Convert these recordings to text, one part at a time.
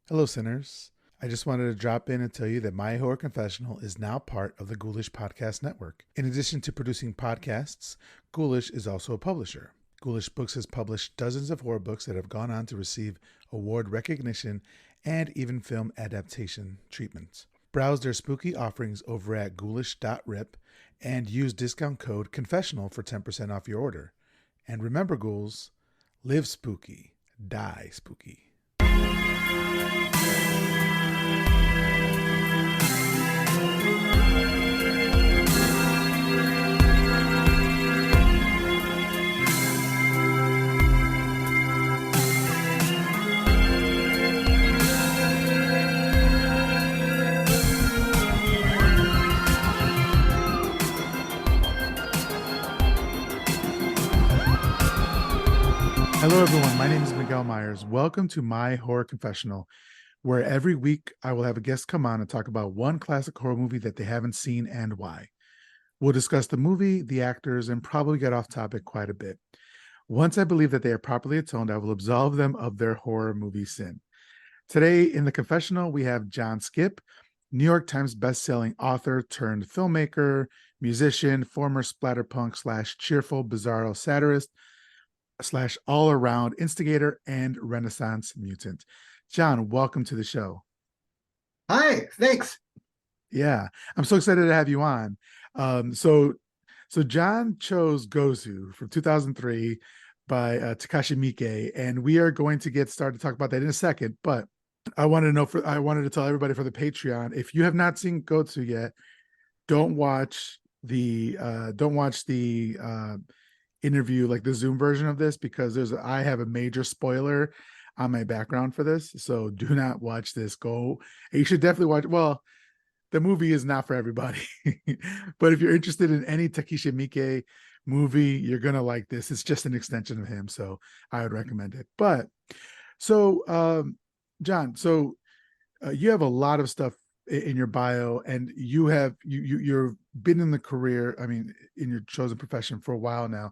Hello, sinners. I just wanted to drop in and tell you that My Horror Confessional is now part of the Ghoulish Podcast Network. In addition to producing podcasts, Ghoulish is also a publisher. Ghoulish Books has published dozens of horror books that have gone on to receive award recognition and even film adaptation treatment. Browse their spooky offerings over at ghoulish.rip and use discount code CONFESSIONAL for 10% off your order. And remember, ghouls, live spooky, die spooky. Hello, everyone. My name is Miguel Myers. Welcome to My Horror Confessional, where every week I will have a guest come on and talk about one classic horror movie that they haven't seen and why. We'll discuss the movie, the actors, and probably get off topic quite a bit. Once I believe that they are properly atoned, I will absolve them of their horror movie sin. Today in the confessional, we have John Skipp, New York Times bestselling author turned filmmaker, musician, former splatterpunk / cheerful Bizarro satirist, / all-around instigator and Renaissance mutant. John, welcome to the show. Hi, thanks. Yeah, I'm so excited to have you on. So John chose Gozu from 2003 by Takashi Miike, and we are going to get started to talk about that in a second. But I wanted to tell everybody for the Patreon, if you have not seen Gozu yet, don't watch the interview, like the Zoom version of this, because I have a major spoiler on my background for this. So do not watch this. You should definitely watch. Well, the movie is not for everybody, but if you're interested in any Takashi Miike movie, you're gonna like this. It's just an extension of him, so I would recommend it. But so, John, you have a lot of stuff in your bio, and you've been in the career, I mean, in your chosen profession for a while now,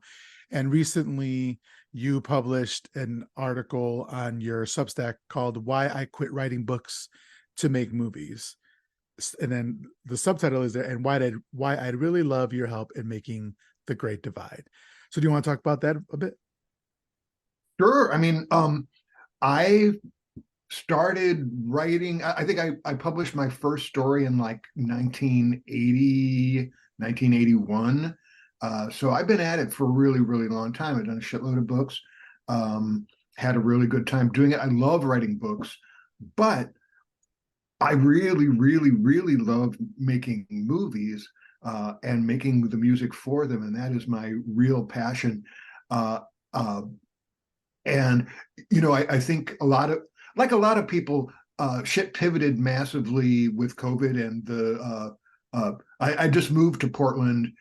and recently you published an article on your Substack called "Why I Quit Writing Books to Make Movies," and then the subtitle is there, and why I'd really love your help in making The Great Divide. So do you want to talk about that a bit? Sure. I started writing, I think I published my first story in like 1980, 1981. So I've been at it for a really, really long time. I've done a shitload of books, had a really good time doing it. I love writing books, but I really, really, really love making movies and making the music for them. And that is my real passion. Uh, uh, and, I think a lot of people, shit pivoted massively with COVID and I just moved to Portland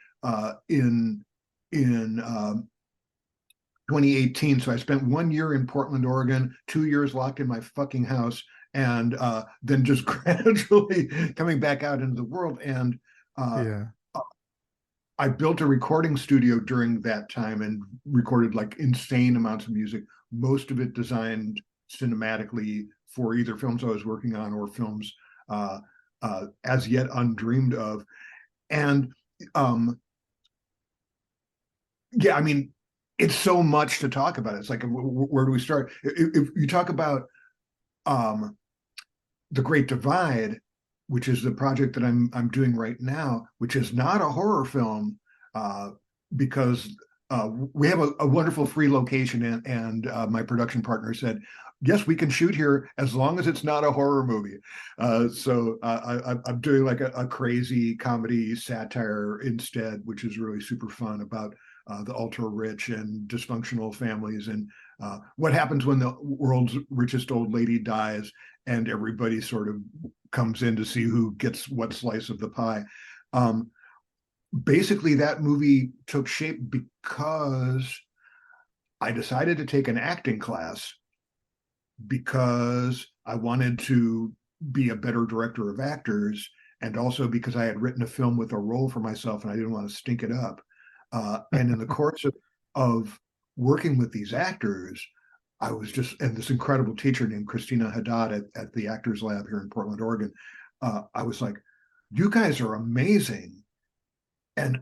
in 2018. So I spent 1 year in Portland, Oregon, 2 years locked in my fucking house, and then just gradually coming back out into the world. And uh, Yeah. I built a recording studio during that time and recorded like insane amounts of music, most of it designed cinematically for either films I was working on or films uh, as yet undreamed of. And yeah, it's so much to talk about. It's like, where do we start? If you talk about um, The Great Divide, which is the project that I'm doing right now, which is not a horror film, uh, because we have a wonderful free location, and my production partner said, "Yes, we can shoot here as long as it's not a horror movie." I'm doing like a crazy comedy satire instead, which is really super fun, about the ultra rich and dysfunctional families, and what happens when the world's richest old lady dies and everybody sort of comes in to see who gets what slice of the pie. Um, Basically, that movie took shape because I decided to take an acting class because I wanted to be a better director of actors, and also because I had written a film with a role for myself and I didn't want to stink it up. And in the course of working with these actors, I was just, and this incredible teacher named Christina Haddad at the Actors Lab here in Portland, Oregon. I was like, you guys are amazing. And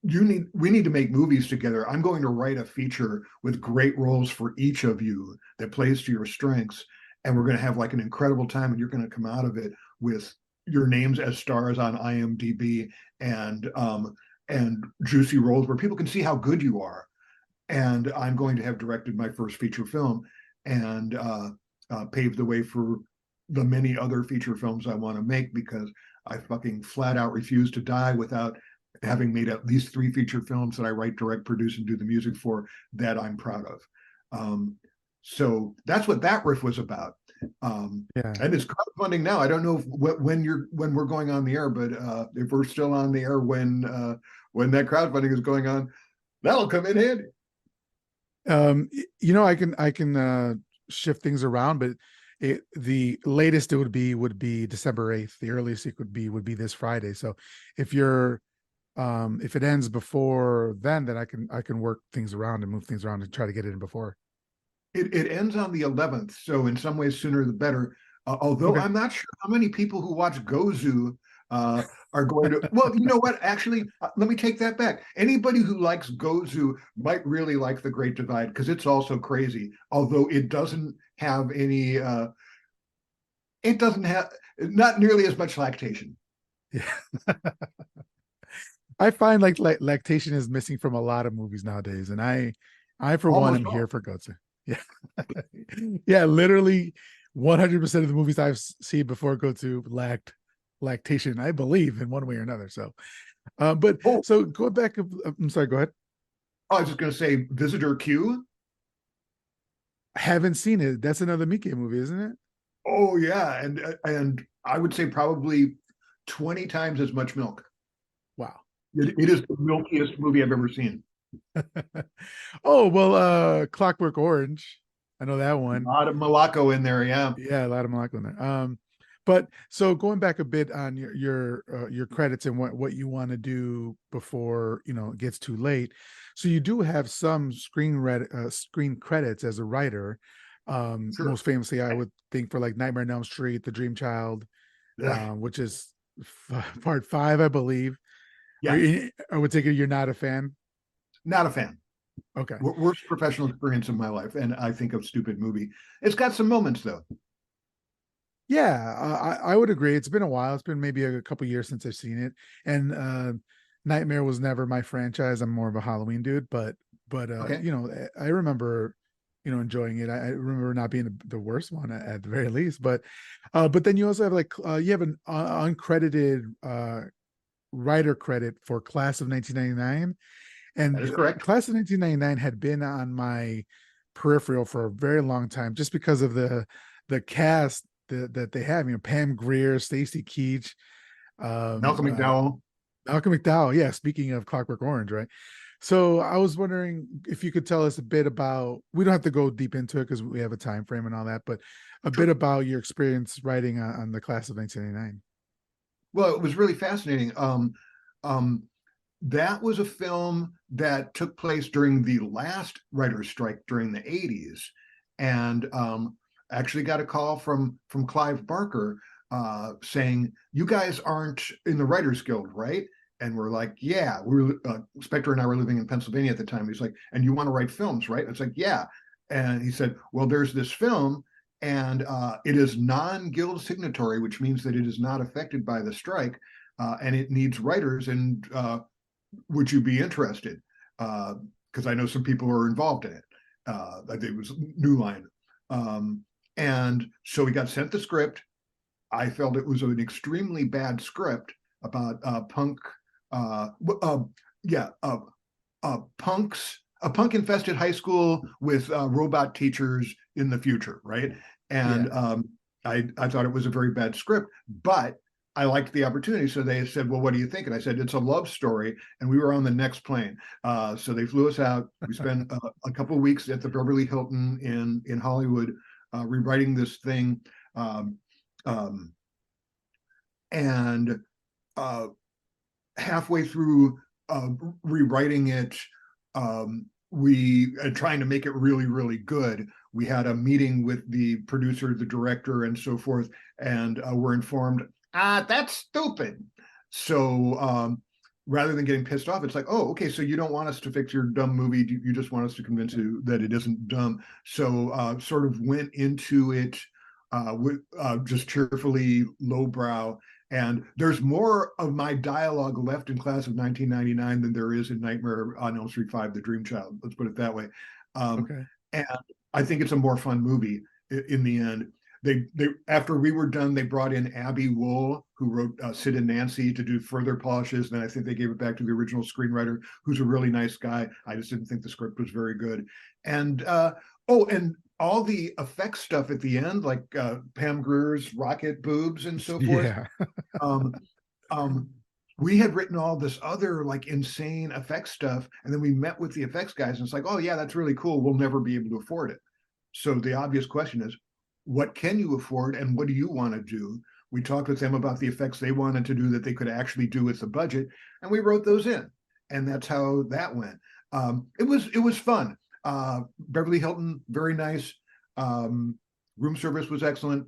we need to make movies together. I'm going to write a feature with great roles for each of you that plays to your strengths. And we're going to have like an incredible time. And you're going to come out of it with your names as stars on IMDb and juicy roles where people can see how good you are. And I'm going to have directed my first feature film and paved the way for the many other feature films I want to make, because I fucking flat out refuse to die without having made at least 3 feature films that I write, direct, produce, and do the music for that I'm proud of. So that's what that riff was about. Yeah. And it's crowdfunding now. I don't know when we're going on the air, but if we're still on the air when that crowdfunding is going on, that'll come in handy. I can shift things around, but the latest it would be December 8th. The earliest it would be this Friday. So if it ends before then I can work things around and move things around and try to get it in before. It ends on the 11th, so in some ways sooner the better. Although Okay. I'm not sure how many people who watch Gozu are going to. Well, you know what? Actually, let me take that back. Anybody who likes Gozu might really like The Great Divide, because it's also crazy. Although it doesn't have any. It doesn't have not nearly as much lactation. Yeah. I find like lactation is missing from a lot of movies nowadays, and I for one Almost am here all. for Gozu. Yeah. Yeah, literally 100% of the movies I've seen before Gozu lacked lactation, I believe, in one way or another. So but Oh, so going back, I'm sorry, go ahead. I was just going to say, Visitor Q. Haven't seen it. That's another Miike movie, isn't it? Oh yeah, and I would say probably 20 times as much milk. Wow. It is the milkiest movie I've ever seen. Oh, well, Clockwork Orange. I know that A one. lot of Morocco in there, yeah. Yeah, a lot of Malak in there. But so going back a bit on your credits and what you want to do before it gets too late. So you do have some screen credits as a writer. Sure. Most famously, I would think for like Nightmare on Elm Street, The Dream Child, Ugh, which is part 5, I believe. yes, I would take it you're not a fan. not a fan. Okay. Worst professional experience of my life, and I think of stupid movie. It's got some moments though. Yeah, I would agree. It's been a while. It's been maybe a couple years since I've seen it. And Nightmare was never my franchise. I'm more of a Halloween dude, but Okay, I remember enjoying it. I remember not being the worst one at the very least. But then you also have like you have an uncredited writer credit for Class of 1999, that is and correct. Class of 1999 had been on my peripheral for a very long time just because of the cast that they have. Pam Grier, Stacy Keach, um, Malcolm uh, McDowell. Malcolm McDowell. Yeah, speaking of Clockwork Orange, right? So I was wondering if you could tell us a bit about. We don't have to go deep into it because we have a time frame and all that, but a bit Sure. about your experience writing on the Class of 1999. Well, it was really fascinating. Um, that was a film that took place during the last writer's strike during the 80s, and actually got a call from Clive Barker saying, "You guys aren't in the Writers Guild, right?" And we're like, "Yeah." We were Spector and I were living in Pennsylvania at the time. He's like, "And you want to write films, right?" It's like, "Yeah." And he said, "Well, there's this film, and it is non-guild signatory, which means that it is not affected by the strike, and it needs writers, and would you be interested?" Because I know some people are involved in it. I think it was New Line. And so we got sent the script. I felt it was an extremely bad script about uh, uh, yeah, punks, a punk infested high school with robot teachers in the future, right? Yeah. And I thought it was a very bad script, but I liked the opportunity. So they said, "Well, what do you think?" And I said, "It's a love story." And we were on the next plane. So they flew us out. We spent a couple of weeks at the Beverly Hilton in Hollywood, rewriting this thing. Um, um, and uh, halfway through rewriting it, um, we trying to make it really, really good. We had a meeting with the producer, the director, and so forth, and we're informed, that's stupid. So rather than getting pissed off, it's like, oh, okay, so you don't want us to fix your dumb movie. You just want us to convince you that it isn't dumb. So sort of went into it with just cheerfully lowbrow. And there's more of my dialogue left in Class of 1999 than there is in Nightmare on Elm Street 5, The Dream Child. Let's put it that way. Okay. And I think it's a more fun movie in the end. They after we were done, they brought in Abby Wool, who wrote Sid and Nancy, to do further polishes. Then I think they gave it back to the original screenwriter, who's a really nice guy. I just didn't think the script was very good. And and all the effects stuff at the end, like Pam Grier's rocket boobs and so forth. Yeah. Um, um, we had written all this other like insane effects stuff, and then we met with the effects guys, and it's like, oh yeah, that's really cool. We'll never be able to afford it. So the obvious question is, what can you afford, and what do you want to do? We talked with them about the effects they wanted to do that they could actually do with the budget, and we wrote those in, and that's how that went. It was fun. Beverly Hilton, very nice. Room service was excellent.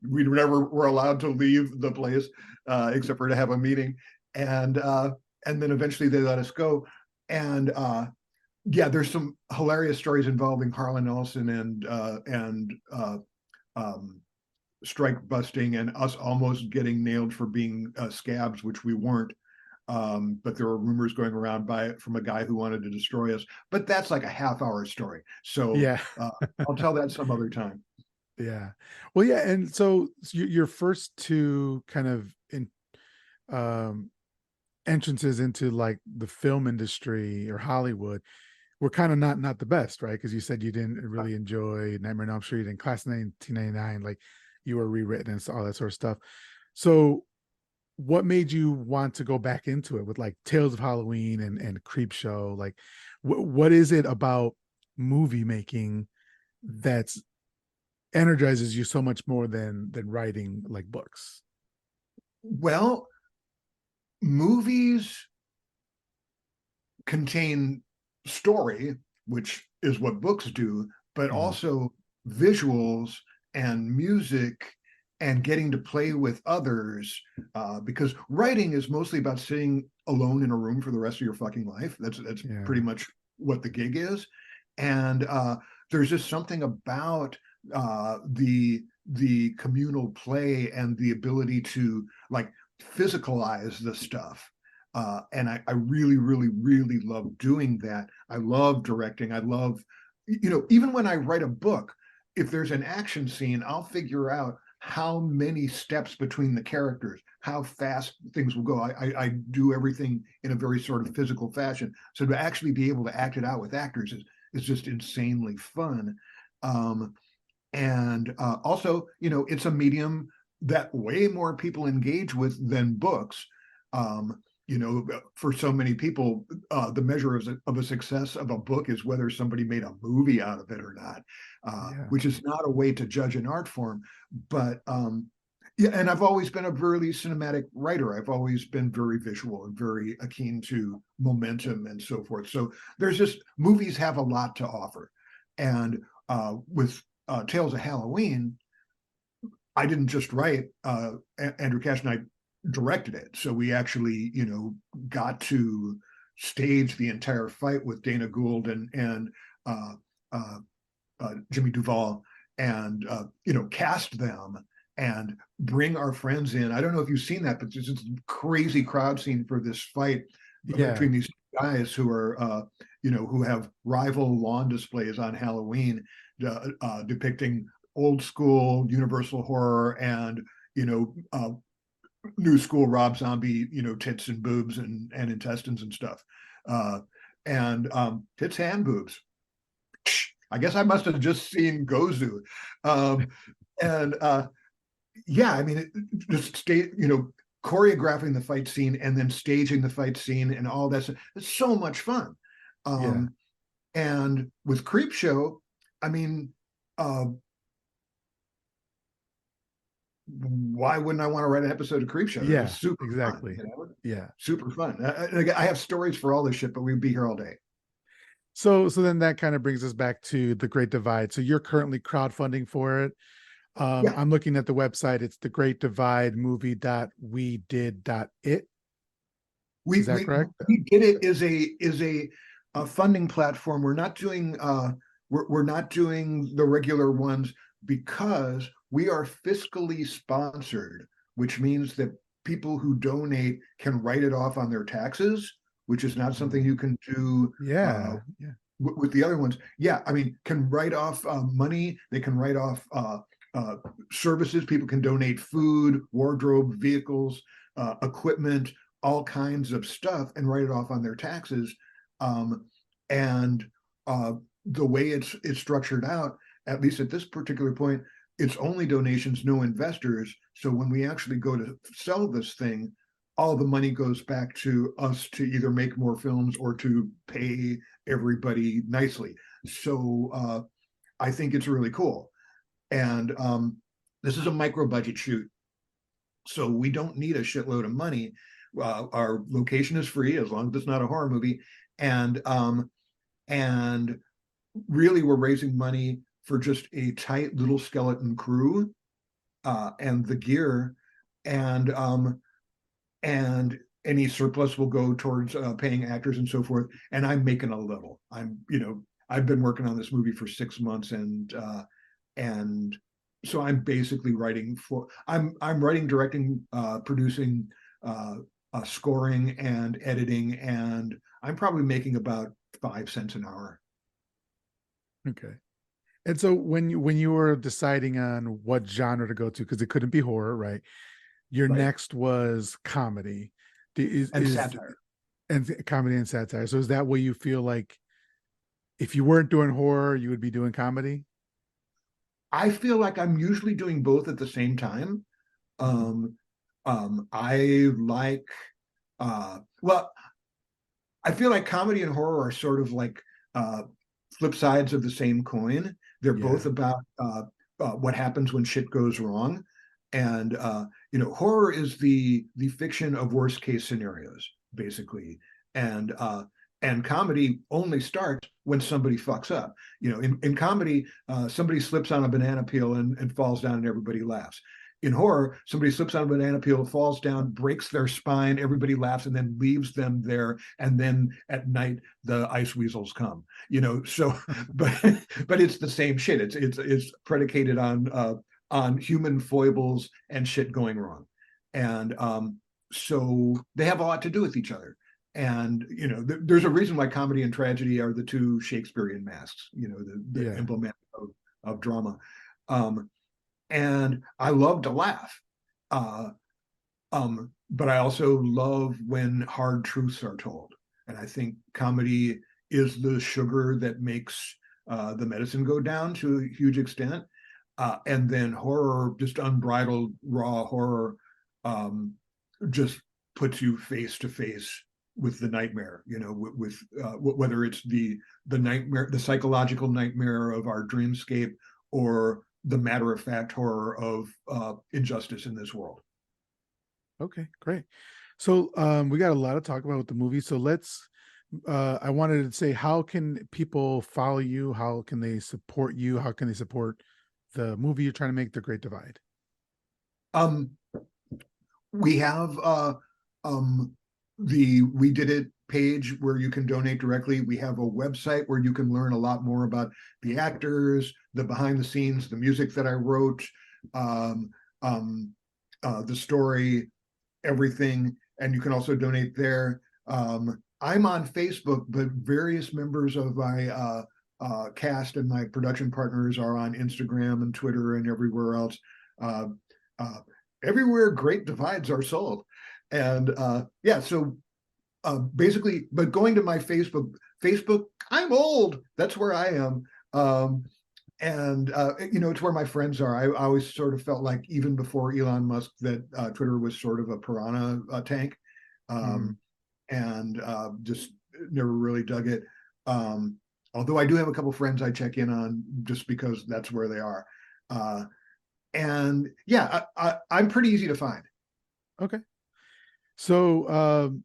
We never were allowed to leave the place except for to have a meeting, and then eventually they let us go. And yeah, there's some hilarious stories involving Harlan Ellison and strike busting and us almost getting nailed for being scabs, which we weren't. But there were rumors going around from a guy who wanted to destroy us. But that's like a half-hour story. So Yeah. I'll tell that some other time. Yeah. Well, yeah. And so your first two kind of um, entrances into like the film industry or Hollywood were kind of not the best, right? Because you said you didn't really enjoy Nightmare on Elm Street and Class 1999, like you were rewritten and all that sort of stuff. So what made you want to go back into it with like Tales of Halloween and Creep Show? Like what is it about movie making that's energizes you so much more than writing like books? Well, movies contain story, which is what books do, but Mhm. also visuals and music and getting to play with others. Because writing is mostly about sitting alone in a room for the rest of your fucking life. That's Yeah. pretty much what the gig is. And there's just something about the communal play and the ability to like physicalize the stuff. And I really, really, really love doing that. I love directing. I love, even when I write a book, if there's an action scene, I'll figure out how many steps between the characters, how fast things will go. I do everything in a very sort of physical fashion. So to actually be able to act it out with actors is just insanely fun. And also, it's a medium that way more people engage with than books. For so many people, the measure of a success of a book is whether somebody made a movie out of it or not, Yeah. which is not a way to judge an art form. But yeah, and I've always been a really cinematic writer. I've always been very visual and very keen to momentum and so forth. So there's just movies have a lot to offer. And with Tales of Halloween, I didn't just write. Andrew Cash and I directed it, so we actually, got to stage the entire fight with Dana Gould and uh, uh, Jimmy Duvall, and cast them and bring our friends in. I don't know if you've seen that, but there's this crazy crowd scene for this fight Yeah. between these guys who are, who have rival lawn displays on Halloween, depicting old school Universal horror and new school Rob Zombie, tits and boobs and intestines and stuff, and tits and boobs. I guess I must have just seen Gozu, and yeah, I mean, just choreographing the fight scene and then staging the fight scene and all that. It's so much fun. Yeah. And with Creep Show, I mean, why wouldn't I want to write an episode of Creep Show? It was Yeah. super fun, Exactly. Yeah. super fun. I have stories for all this shit, but we'd be here all day. So then that kind of brings us back to the Great Divide. So you're currently crowdfunding for it. Yeah, I'm looking at the website. It's the Great Divide movie.wedid.it. we Is that we correct? we did it is a funding platform. We're not doing the regular ones because we are fiscally sponsored, which means that people who donate can write it off on their taxes, which is not something Mm. you can do Yeah. Yeah. with the other ones. Yeah, I mean, can write off money. They can write off uh, services. People can donate food, wardrobe, vehicles, equipment, all kinds of stuff, and write it off on their taxes. Um, and the way it's structured out, at least at this particular point, it's only donations, no investors. So when we actually go to sell this thing, all the money goes back to us to either make more films or to pay everybody nicely. So I think it's really cool. And this is a micro budget shoot. So we don't need a shitload of money. Our location is free as long as it's not a horror movie. And really we're raising money for just a tight little skeleton crew and the gear. And any surplus will go towards paying actors and so forth. And I'm making a little. I've been working on this movie for 6 months, and so I'm basically I'm writing, directing, producing, scoring, and editing, and I'm probably making about 5 cents an hour. Okay. And so when you were deciding on what genre to go to, because it couldn't be horror, right? Your Right. next was comedy. And Is satire. and comedy and satire. So is that what you feel like if you weren't doing horror, you would be doing comedy? I feel like I'm usually doing both at the same time. Mhm. Um, I like well, I feel like comedy and horror are sort of like uh, flip sides of the same coin. They're Yeah. both about what happens when shit goes wrong, and horror is the fiction of worst case scenarios, basically, and and comedy only starts when somebody fucks up. In comedy, somebody slips on a banana peel and falls down, and everybody laughs. In horror, somebody slips on a banana peel, falls down, breaks their spine, everybody laughs, and then leaves them there. And then at night, the ice weasels come. So, but but it's the same shit. It's predicated on human foibles and shit going wrong, and so they have a lot to do with each other. And there's a reason why comedy and tragedy are the two Shakespearean masks. The Yeah. implement of drama. Um, and I love to laugh. Uh, but I also love when hard truths are told. And I think comedy is the sugar that makes the medicine go down to a huge extent. And then horror, just unbridled, raw horror, just puts you face to face with the nightmare. Whether it's the nightmare, the psychological nightmare of our dreamscape, or the matter of fact horror of injustice in this world. Okay, great. So we got a lot to talk about with the movie. So let's I wanted to say, how can people follow you? How can they support you? How can they support the movie you're trying to make, The Great Divide? Um, we have um, the We Did It page where you can donate directly. We have a website where you can learn a lot more about the actors, the behind the scenes, the music that I wrote, um, the story, everything. And you can also donate there. I'm on Facebook, but various members of my cast and my production partners are on Instagram and Twitter and everywhere else. Uh, uh, Everywhere great divides are sold. And yeah, so basically, but going to my Facebook, I'm old. That's where I am. And it's where my friends are. I always sort of felt like, even before Elon Musk, that Twitter was sort of a piranha tank, Mhm. um, and just never really dug it. Although I do have a couple friends I check in on just because that's where they are. Uh, and yeah, I'm pretty easy to find. Okay. So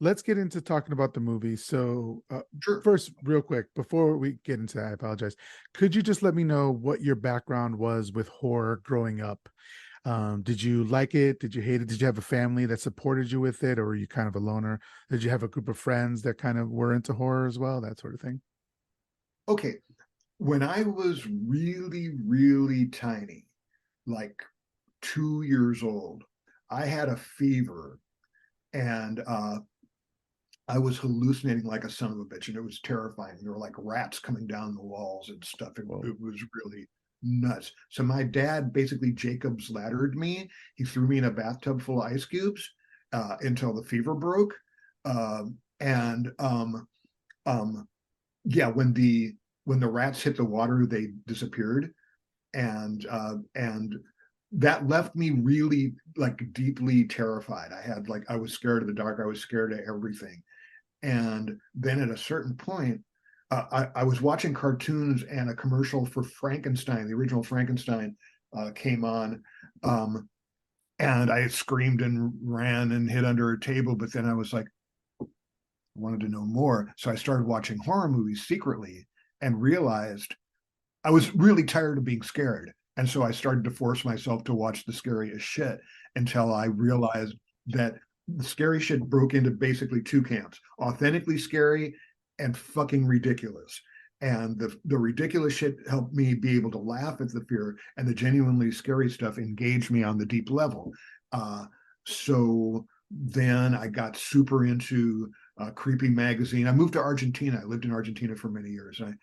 let's get into talking about the movie. So, Sure. first, real quick, before we get into that, I apologize. Could you just let me know what your background was with horror growing up? Did you like it? Did you hate it? Did you have a family that supported you with it, or were you kind of a loner? Did you have a group of friends that kind of were into horror as well? That sort of thing. Okay. When I was really, really tiny, like 2 years old, I had a fever and I was hallucinating like a son of a bitch, and it was terrifying. There were like rats coming down the walls and stuff. Well, It was really nuts. So my dad basically Jacob's laddered me. He threw me in a bathtub full of ice cubes until the fever broke. And yeah, when the rats hit the water, they disappeared, and that left me really like deeply terrified. I was scared of the dark. I was scared of everything. And then at a certain point, I was watching cartoons and a commercial for Frankenstein, the original Frankenstein, came on. Um, and I screamed and ran and hid under a table. But then I was like, I wanted to know more. So I started watching horror movies secretly and realized I was really tired of being scared. And so I started to force myself to watch the scariest shit until I realized that the scary shit broke into basically two camps: authentically scary and fucking ridiculous. And the ridiculous shit helped me be able to laugh at the fear, and the genuinely scary stuff engaged me on the deep level. Uh, so then I got super into creepy magazine. I moved to Argentina. I lived in Argentina for many years. I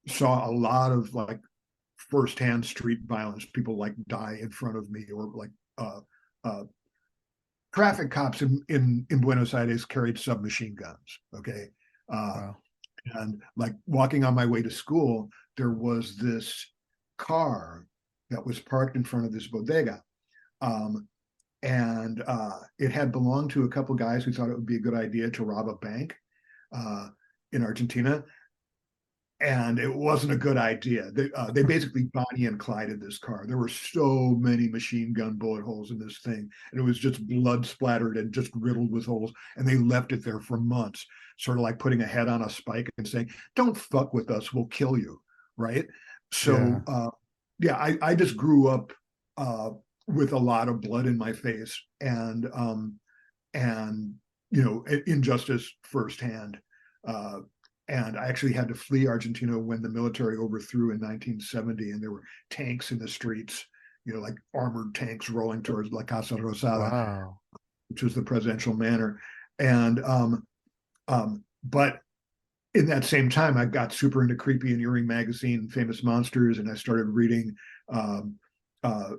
saw a lot of like firsthand street violence. People like die in front of me, or like uh, traffic cops in Buenos Aires carried submachine guns. Okay. Uh, wow. and like walking on my way to school, there was this car that was parked in front of this bodega. Um, and it had belonged to a couple guys who thought it would be a good idea to rob a bank uh, in Argentina, and it wasn't a good idea. They basically Bonnie and Clyde this car. There were so many machine gun bullet holes in this thing, and it was just blood splattered and just riddled with holes. And they left it there for months, sort of like putting a head on a spike and saying, "Don't fuck with us, we'll kill you." Right? Yeah. So yeah, I just grew up uh, with a lot of blood in my face, and injustice firsthand. Uh, and I actually had to flee Argentina when the military overthrew in 1970, and there were tanks in the streets, like armored tanks rolling towards La Casa Rosada, Wow. which was the presidential manor. And but in that same time, I got super into Creepy and Eerie magazine, Famous Monsters, and I started reading um, uh,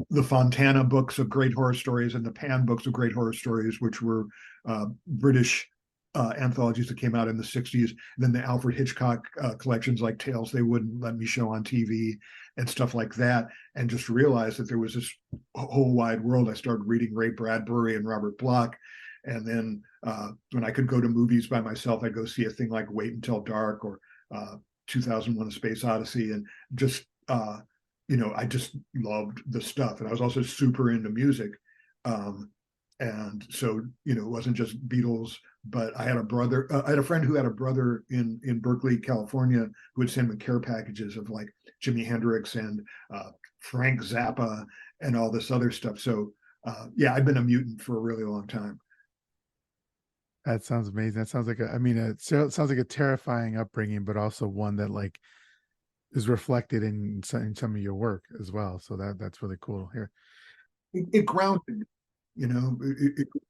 the Fontana books of great horror stories and the Pan books of great horror stories, which were British anthologies that came out in the 60s. And then the Alfred Hitchcock collections like Tales They Wouldn't Let Me Show on TV and stuff like that. And just realized that there was this whole wide world. I started reading Ray Bradbury and Robert Bloch. And then when I could go to movies by myself, I'd go see a thing like Wait Until Dark or 2001: A Space Odyssey, and just I just loved the stuff. And I was also super into music. And so, it wasn't just Beatles, but I had a brother, I had a friend who had a brother in Berkeley, California, who would send me care packages of like Jimi Hendrix and Frank Zappa and all this other stuff. So, yeah, I've been a mutant for a really long time. That sounds amazing. That sounds like it sounds like a terrifying upbringing, but also one that like is reflected in some of your work as well. So that's really cool here. It grounded, you know,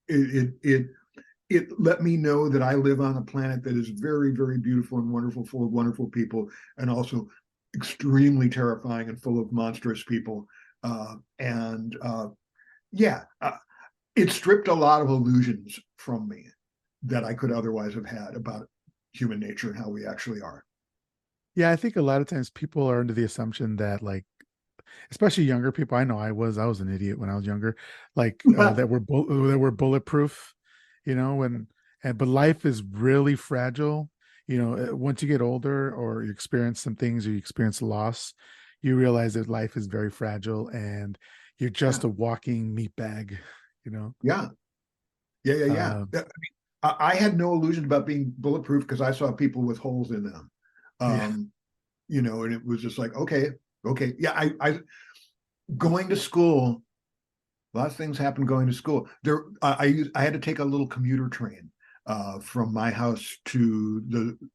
it let me know that I live on a planet that is very, very beautiful and wonderful, full of wonderful people, and also extremely terrifying and full of monstrous people. And yeah, it stripped a lot of illusions from me that I could otherwise have had about human nature and how we actually are. Yeah, I think a lot of times people are under the assumption that like especially younger people. I know I was an idiot when I was younger, like that were bulletproof, when and but life is really fragile. Once you get older or you experience some things or you experience loss, you realize that life is very fragile and you're Yeah, just a walking meat bag. yeah. Yeah, yeah, yeah. Uh, I had no illusion about being bulletproof because I saw people with holes in them. yeah, Um, and it was just like, okay, okay. Yeah, I going to school, a lot of things happen going to school. I had to take a little commuter train from my house to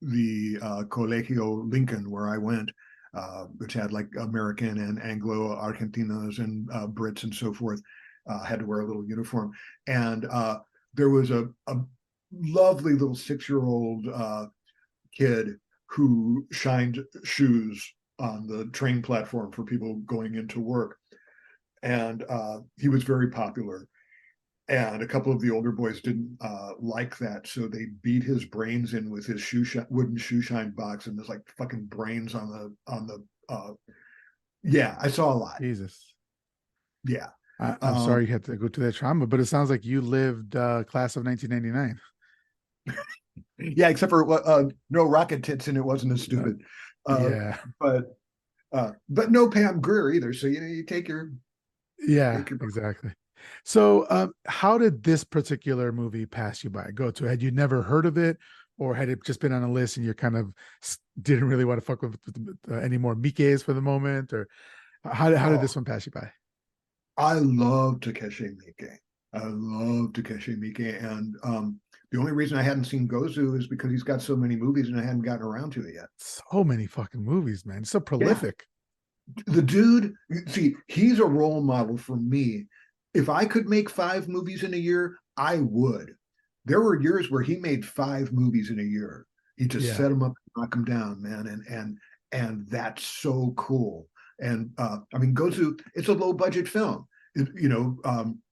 the Colegio Lincoln where I went, which had like American and Anglo Argentinos and Brits and so forth. Had to wear a little uniform, and there was a lovely little 6-year-old kid who shined shoes on the train platform for people going into work, and he was very popular. And a couple of the older boys didn't like that, so they beat his brains in with his wooden shoe shine box, and there's like fucking brains on the. Yeah, I saw a lot. Jesus. Yeah, I'm sorry um, you had to go to that trauma, but it sounds like you lived class of 1999. yeah, except for no rocket tits, and it wasn't as Uh, stupid. Uh, yeah, but no Pam Grier either. So you yeah, take your. exactly. So, how did this particular movie pass you by? Go to? Had you never heard of it, or had it just been on a list and you kind of didn't really want to fuck with any more Miike's for the moment, or how did Oh, this one pass you by? I love Takeshi Miike. I love Takeshi Miike, and the only reason I hadn't seen Gozu is because he's got so many movies and I hadn't gotten around to it yet. So many fucking movies, man. So Yeah, prolific. the dude. See, he's a role model for me. If I could make 5 movies in a year, I would. There were years where he made 5 movies in a year. He just Yeah, set them up, knock them down, man, and that's so cool. And I mean, Gozu, it's a low budget film.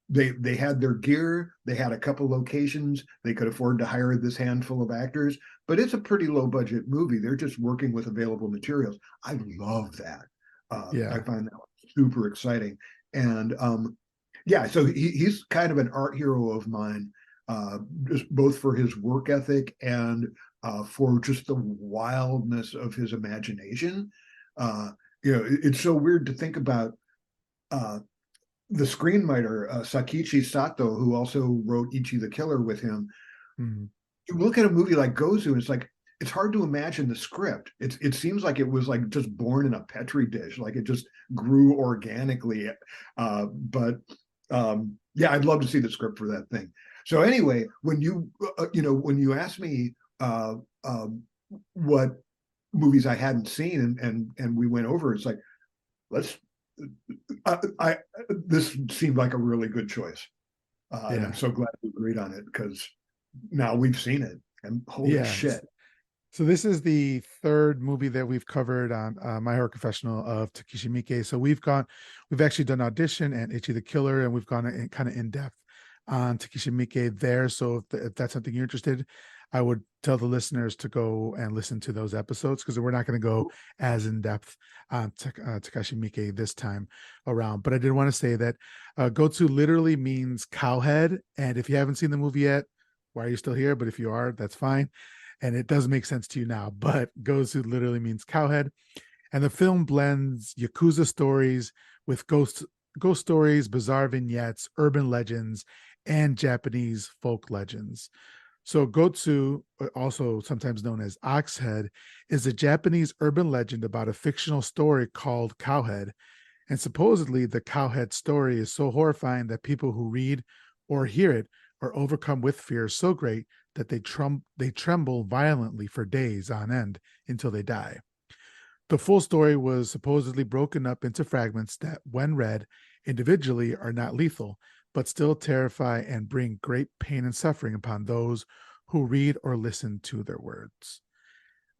They had their gear, they had a couple locations, they could afford to hire this handful of actors, but it's a pretty low budget movie. They're just working with available materials. I love that. I yeah, find that super exciting. And yeah, so he's kind of an art hero of mine, just both for his work ethic and for just the wildness of his imagination. Uh, it's so weird to think about uh, the screenwriter Sakichi Sato, who also wrote Ichi the Killer with him. mhm. You look at a movie like Gozu, and it's like it's hard to imagine the script. It seems like it was like just born in a petri dish, like it just grew organically. But yeah, I'd love to see the script for that thing. So anyway, when you asked me what movies I hadn't seen, and we went over, it's like let's. I this seemed like a really good choice, and I'm Yeah, so glad we agreed on it because now we've seen it, and holy yeah. shit. So this is the third movie that we've covered on My Horror Confessional of Takashi Miike. So we've actually done Audition and Ichi the Killer, and we've gone in, kind of in depth on Takashi Miike there. So if that's something you're interested, I would tell the listeners to go and listen to those episodes because we're not going to go as in depth on Takashi Miike this time around. But I did want to say that Gozu literally means cowhead, and if you haven't seen the movie yet, why are you still here? But if you are, that's fine, and it does make sense to you now. But Gozu literally means cowhead, and the film blends Yakuza stories with ghost stories, bizarre vignettes, urban legends, and Japanese folk legends. So Gozu, also sometimes known as Oxhead, is a Japanese urban legend about a fictional story called Cowhead. And supposedly the Cowhead story is so horrifying that people who read or hear it are overcome with fear so great that they tremble violently for days on end until they die. The full story was supposedly broken up into fragments that, when read individually, are not lethal, but still terrify and bring great pain and suffering upon those who read or listen to their words.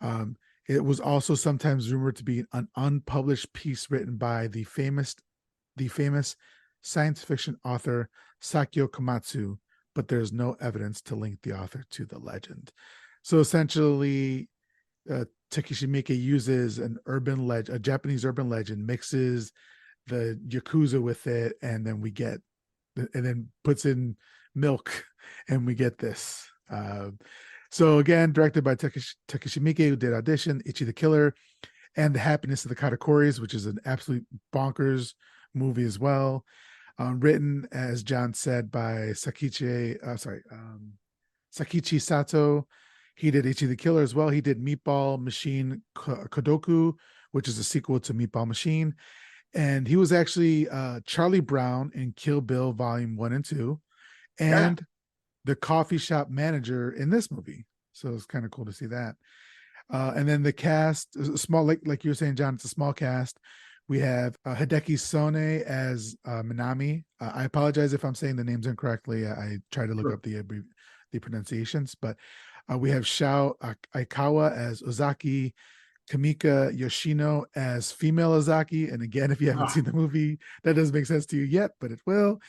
Um, it was also sometimes rumored to be an unpublished piece written by the famous science fiction author Sakio Komatsu, but there's no evidence to link the author to the legend. So essentially, Takeshi Miike uses a Japanese urban legend, mixes the yakuza with it, and then puts in milk, and we get this. So again, directed by Takashi Miike, who did Audition, Ichi the Killer, and The Happiness of the Katakoris, which is an absolute bonkers movie as well. Written, as John said, by Sakichi Sato. He did Ichi the Killer as well. He did Meatball Machine Kodoku, which is a sequel to Meatball Machine. And he was actually Charlie Brown in Kill Bill Volume 1 and 2, Yeah. and the coffee shop manager in this movie. So it's kind of cool to see that. And then the cast, small, like you were saying, John, it's a small cast. We have Hideki Sone as Minami. I apologize if I'm saying the names incorrectly. I try to look Sure. up the pronunciations, but we have Shao Aikawa as Ozaki, Kamika Yoshino as female Ozaki. And again, if you haven't Ah. seen the movie, that doesn't make sense to you yet, but it will.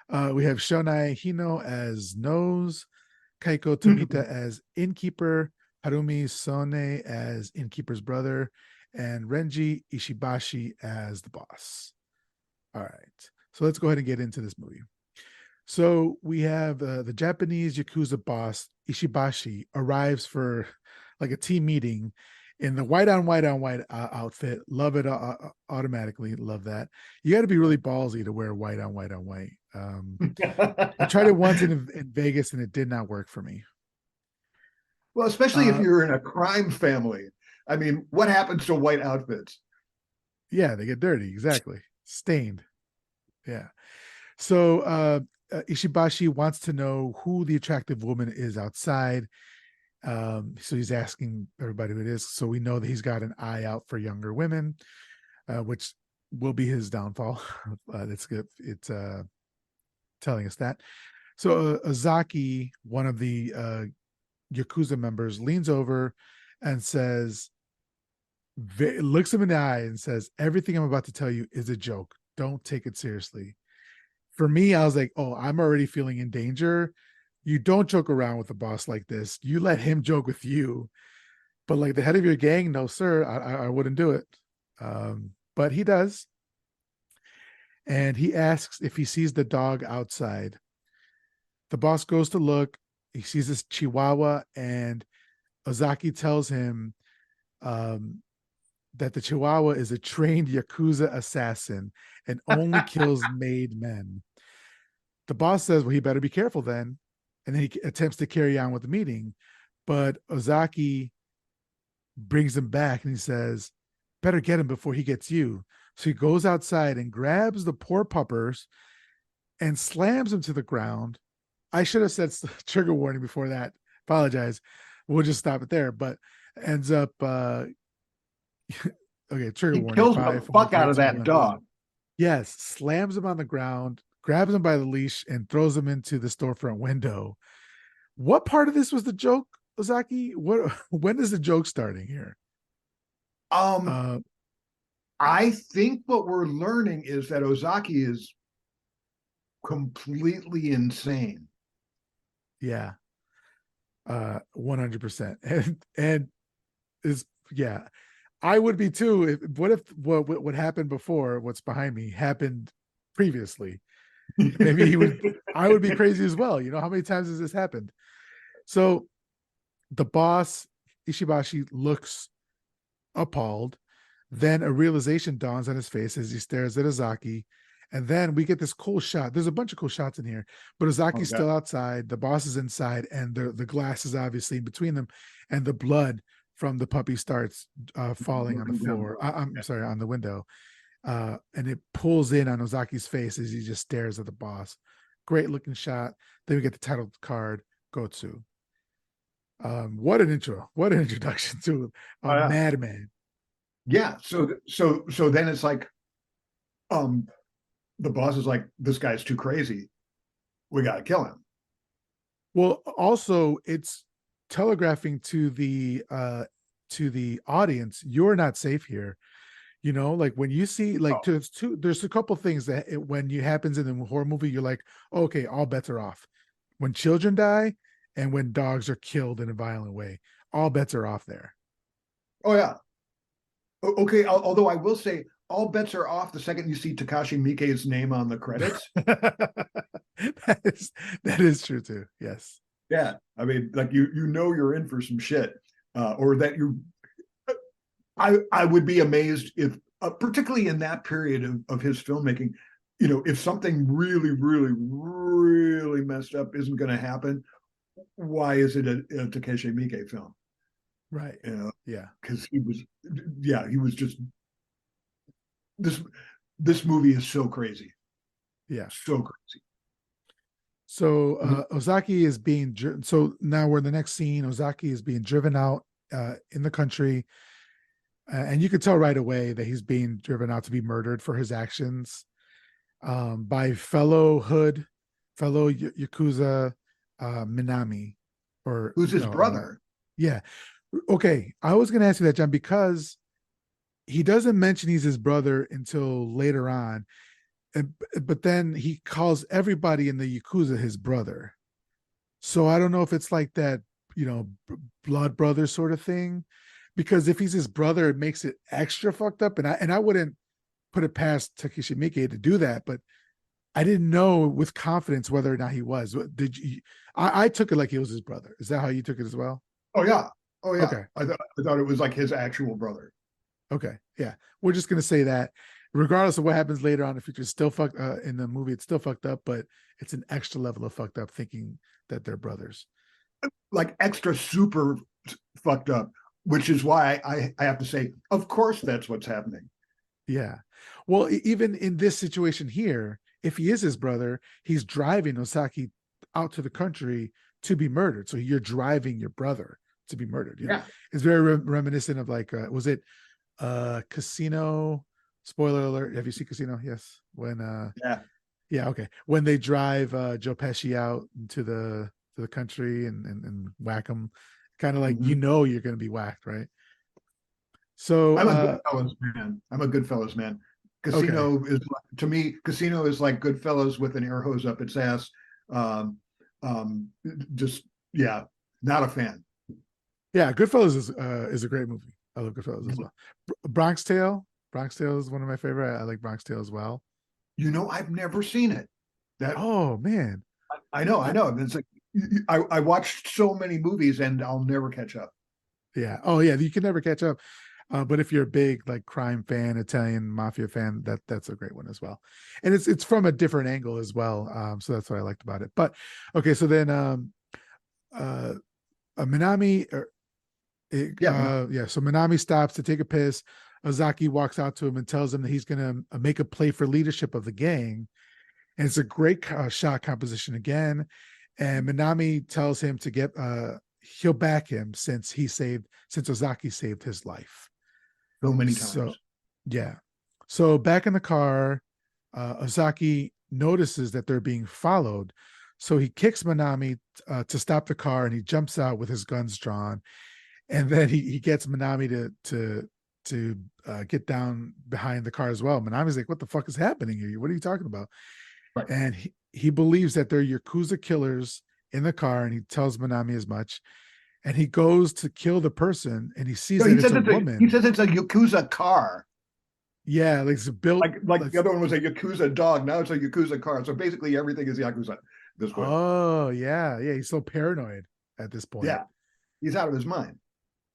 We have Shonai Hino as Nose, Kaiko Tomita as Innkeeper, Harumi Sone as Innkeeper's brother, and Renji Ishibashi as the boss. All right. So let's go ahead and get into this movie. So we have the Japanese Yakuza boss, Ishibashi, arrives for like a team meeting in the white on white outfit. Love it automatically. Love that. You got to be really ballsy to wear white on white on white. I tried it once in Vegas and it did not work for me. Well, especially if you're in a crime family. I mean, what happens to white outfits? Yeah, they get dirty. Exactly. Stained. Yeah. So Ishibashi wants to know who the attractive woman is outside. So he's asking everybody who it is. So we know that he's got an eye out for younger women, which will be his downfall. That's good. It's telling us that. So Ozaki, one of the Yakuza members, leans over and says, looks him in the eye and says, "Everything I'm about to tell you is a joke. Don't take it seriously." For me, I was like, oh, I'm already feeling in danger. You don't joke around with a boss like this. You let him joke with you. But like the head of your gang, no, sir, I wouldn't do it. But he does. And he asks if he sees the dog outside. The boss goes to look. He sees this chihuahua, and Ozaki tells him that the chihuahua is a trained Yakuza assassin and only kills made men. The boss says, well, he better be careful then. And then he attempts to carry on with the meeting. But Ozaki brings him back and he says, better get him before he gets you. So he goes outside and grabs the poor puppers and slams him to the ground. I should have said trigger warning before that. Apologize. We'll just stop it there. But ends up, okay, trigger He warning. kills 5, the 4, fuck 3, out of 2, that 1. dog. Yes, slams him on the ground, grabs him by the leash, and throws him into the storefront window. What part of this was the joke, Ozaki? When is the joke starting here? Um, Uh, I think what we're learning is that Ozaki is completely insane. yeah, 100%, and is yeah, I would be too. If what happened before, what's behind me, happened previously? Maybe he would. I would be crazy as well. You know how many times has this happened? So the boss Ishibashi looks appalled. Then a realization dawns on his face as he stares at Ozaki. And then we get this cool shot. There's a bunch of cool shots in here, but Ozaki's still outside. The boss is inside, and the glass is obviously between them, and the blood from the puppy starts falling on the floor. I'm sorry, on the window. And it pulls in on Ozaki's face as he just stares at the boss. Great looking shot. Then we get the title card, Gozu. What an intro. What an introduction to a madman. Yeah. So then it's like, the boss is like, this guy's too crazy. We got to kill him. Well, also it's telegraphing to the audience, you're not safe here. You know, like when you see like there's a couple things that when it happens in the horror movie, you're like, okay, all bets are off. When children die and when dogs are killed in a violent way, all bets are off there. Oh yeah. Okay. Although I will say, all bets are off the second you see Takashi Miike's name on the credits. that is true too. Yes. Yeah. I mean, like you know you're in for some shit, or that you. I would be amazed if, particularly in that period of his filmmaking, if something really, really, really messed up isn't going to happen, why is it a Takashi Miike film? Right. You know, Yeah. because he was just this. This movie is so crazy, Yeah. so crazy. So I mean, Ozaki is being so now we're in the next scene. Ozaki is being driven out in the country, and you can tell right away that he's being driven out to be murdered for his actions by fellow yakuza Minami, or who's his no, brother? yeah. Okay, I was going to ask you that, John, because he doesn't mention he's his brother until later on, but then he calls everybody in the yakuza his brother. So I don't know if it's like that, blood brother sort of thing. Because if he's his brother, it makes it extra fucked up. And I wouldn't put it past Takashi Miike to do that, but I didn't know with confidence whether or not he was. Did you? I took it like he was his brother. Is that how you took it as well? Oh yeah, oh yeah. Okay. I thought it was like his actual brother. Okay. Yeah. We're just gonna say that regardless of what happens later on in the future, it's still fucked in the movie, it's still fucked up, but it's an extra level of fucked up thinking that they're brothers. Like extra super fucked up, which is why I have to say, of course, that's what's happening. Yeah. Well, even in this situation here, if he is his brother, he's driving Osaki out to the country to be murdered. So you're driving your brother to be murdered. Yeah. It's very reminiscent of like, was it Casino? Spoiler alert. Have you seen Casino? Yes. When Yeah. yeah, okay. When they drive Joe Pesci out to the country and whack him, kind of like Mm-hmm. you're gonna be whacked, right? So I'm a Goodfellas man. I'm a Goodfellas man. okay. Casino is, to me, Casino is like Goodfellas with an air hose up its ass. Um, just yeah, not a fan. Yeah, Goodfellas is a great movie. I love Goodfellas as well. Bronx Tale. Bronx Tale is one of my favorite. I like Bronx Tale as well. I've never seen it. That Oh man. I know, I I, know. It's like I watched so many movies and I'll never catch up. yeah. Oh yeah, you can never catch up. But if you're a big like crime fan, Italian mafia fan, that's a great one as well. And it's from a different angle as well. So that's what I liked about it. But okay, so then uh Minami Yeah, man. so Minami stops to take a piss. Ozaki walks out to him and tells him that he's gonna make a play for leadership of the gang. And it's a great shot composition again. And Minami tells him to he'll back him since Ozaki saved his life. So many So, times. yeah. So back in the car, Ozaki notices that they're being followed. So he kicks Minami to stop the car, and he jumps out with his guns drawn. And then he gets Minami to get down behind the car as well. Minami's like, "What the fuck is happening here? What are you talking about?" Right. And he believes that they're Yakuza killers in the car, and he tells Minami as much. And he goes to kill the person, and he sees No, that he it's says a he woman. says it's a Yakuza car. Yeah, like it's built Like like, the other one was a Yakuza dog. Now it's a Yakuza car. So basically everything is Yakuza at this point. oh yeah, yeah. He's so paranoid at this point. Yeah. He's out of his mind.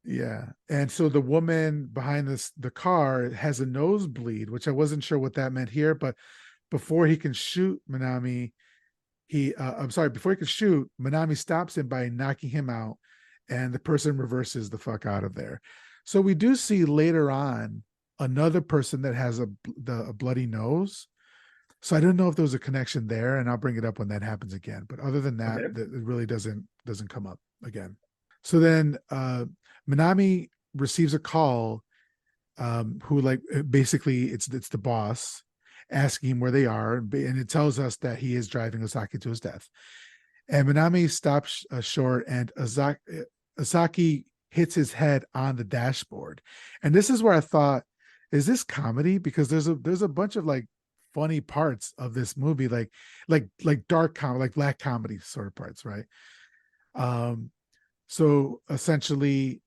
Yeah. And so the woman behind the car has a nosebleed, which I wasn't sure what that meant here, but before he can shoot Minami, before he can shoot, Minami stops him by knocking him out, and the person reverses the fuck out of there. So we do see later on another person that has a bloody nose. So I don't know if there was a connection there, and I'll bring it up when that happens again. But other than that, Okay. it really doesn't come up again. So then Minami receives a call, who like basically it's the boss asking him where they are, and it tells us that he is driving Osaki to his death. And Minami stops short, and Osaki hits his head on the dashboard. And this is where I thought, is this comedy? Because there's a bunch of like funny parts of this movie, like dark comedy, like black comedy sort of parts, right? Um, so essentially,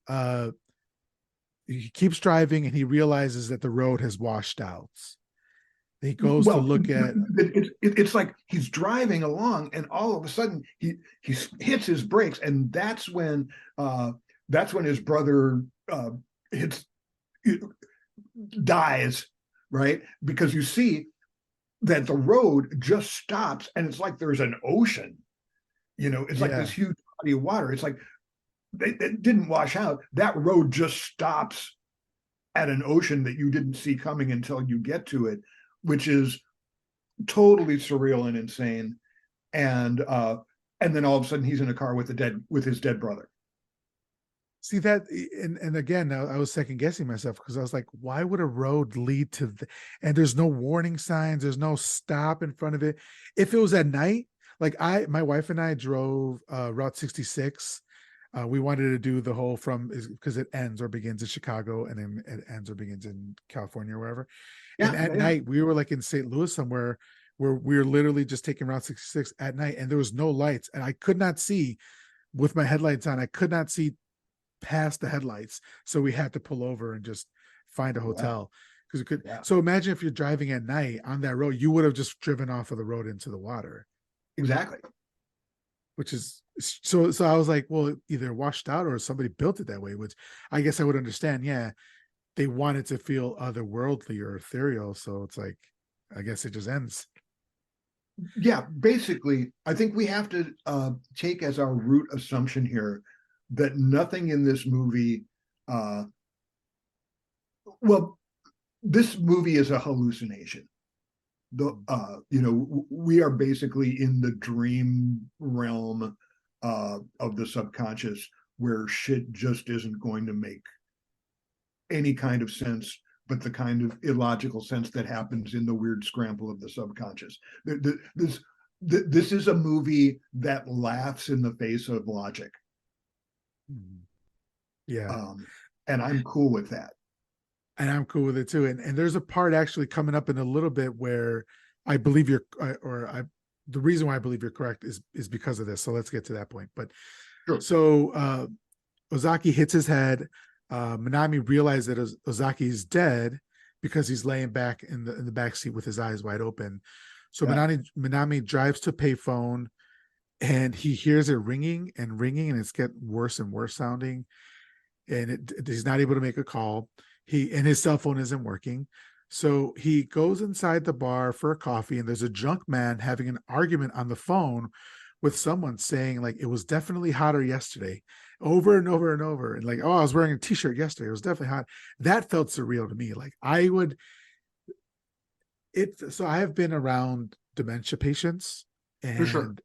he keeps driving and he realizes that the road has washed out. He goes to Well, look at it's like he's driving along, and all of a sudden he hits his brakes, and that's when his brother hits dies, right? Because you see that the road just stops, and it's like there's an ocean. It's like this Yeah. huge body of water. It's like it didn't wash out. That road just stops at an ocean that you didn't see coming until you get to it, which is totally surreal and insane. And then all of a sudden he's in a car with his dead brother. See that, and again, I was second guessing myself because I was like, why would a road lead to and there's no warning signs, there's no stop in front of it. If it was at night, like my wife and I drove Route 66. We wanted to do the whole because it ends or begins in Chicago and then it ends or begins in California or wherever. And Yeah, at yeah, yeah. night, we were like in St. Louis somewhere where we were literally just taking Route 66 at night and there was no lights. And I could not see with my headlights on, I could not see past the headlights. So we had to pull over and just find a Wow. hotel because we could. Yeah, So imagine if you're driving at night on that road, you would have just driven off of the road into the water, exactly. which is so I was like, well, either washed out or somebody built it that way, which I guess I would understand. Yeah, they wanted to feel otherworldly or ethereal, so it's like I guess it just ends. Yeah, basically, I think we have to take as our root assumption here that nothing in this movie, uh, well, this movie is a hallucination. We are basically in the dream realm of the subconscious where shit just isn't going to make any kind of sense, but the kind of illogical sense that happens in the weird scramble of the subconscious. This is a movie that laughs in the face of logic. Yeah. And I'm cool with that. And I'm cool with it too. And there's a part actually coming up in a little bit where I believe the reason why I believe you're correct is because of this. So let's get to that point. But Sure. so Ozaki hits his head. Minami realizes that Ozaki is dead because he's laying back in the back seat with his eyes wide open. So Yeah. Minami drives to a payphone and he hears it ringing and ringing, and it's getting worse and worse sounding. And he's not able to make a call. His cell phone isn't working. So he goes inside the bar for a coffee, and there's a drunk man having an argument on the phone with someone saying, like, it was definitely hotter yesterday, over and over and over. And like, oh, I was wearing a t-shirt yesterday. It was definitely hot. That felt surreal to me. Like so I have been around dementia patients For sure.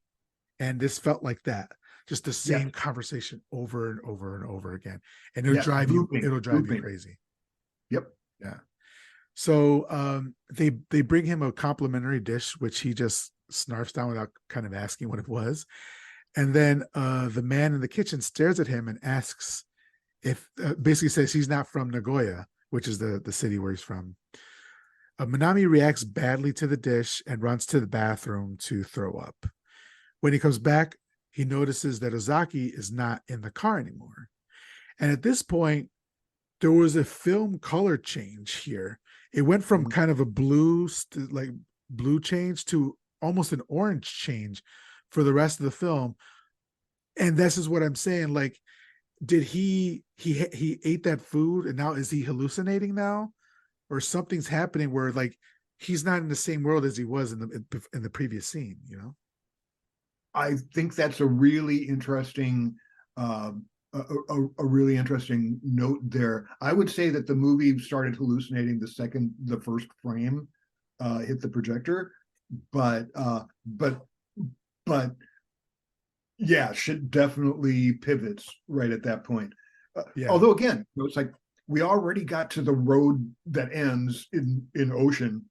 and this felt like that. Just the Yeah. same conversation over and over and over again. And Yeah. it'll drive you Looping. crazy. Yep. Yeah. So they bring him a complimentary dish, which he just snarfs down without kind of asking what it was. And then the man in the kitchen stares at him and asks if basically says he's not from Nagoya, which is the city where he's from. Minami reacts badly to the dish and runs to the bathroom to throw up. When he comes back, he notices that Ozaki is not in the car anymore. And at this point, there was a film color change here. It went from kind of a blue change to almost an orange change for the rest of the film. And this is what I'm saying. Like, did he ate that food and now is he hallucinating now? Or something's happening where like he's not in the same world as he was in the previous scene, you know? I think that's a really interesting a really interesting note there. I would say that the movie started hallucinating the first frame hit the projector, but yeah, shit definitely pivots right at that point. Yeah. Although again, it's like we already got to the road that ends in ocean.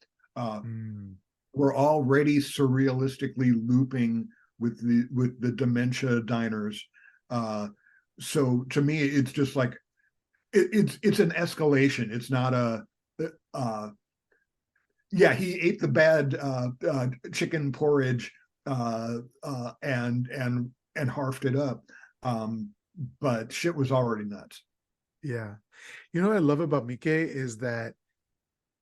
We're already surrealistically looping with the dementia diners. So to me, it's just like it's an escalation. It's not a yeah. He ate the bad chicken porridge and harfed it up, but shit was already nuts. Yeah. You know what I love about Miike is that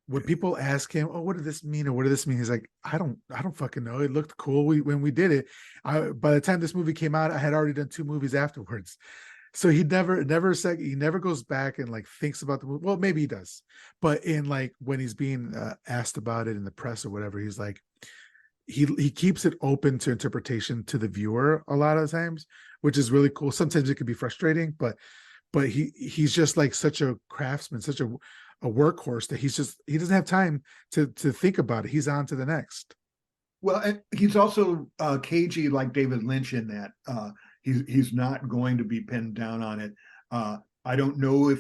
when people ask him, "Oh, what did this mean?" or "What did this mean?" He's like, "I don't fucking know. It looked cool when we did it." By the time this movie came out, I had already done 2 movies afterwards. So he never goes back and like thinks about the movie. Well, maybe he does, but in like when he's being asked about it in the press or whatever, he's like he keeps it open to interpretation to the viewer a lot of times, which is really cool. Sometimes it can be frustrating, but he's just like such a craftsman, such a workhorse that he doesn't have time to think about it. He's on to the next. Well, and he's also cagey like David Lynch in that he's not going to be pinned down on it. I don't know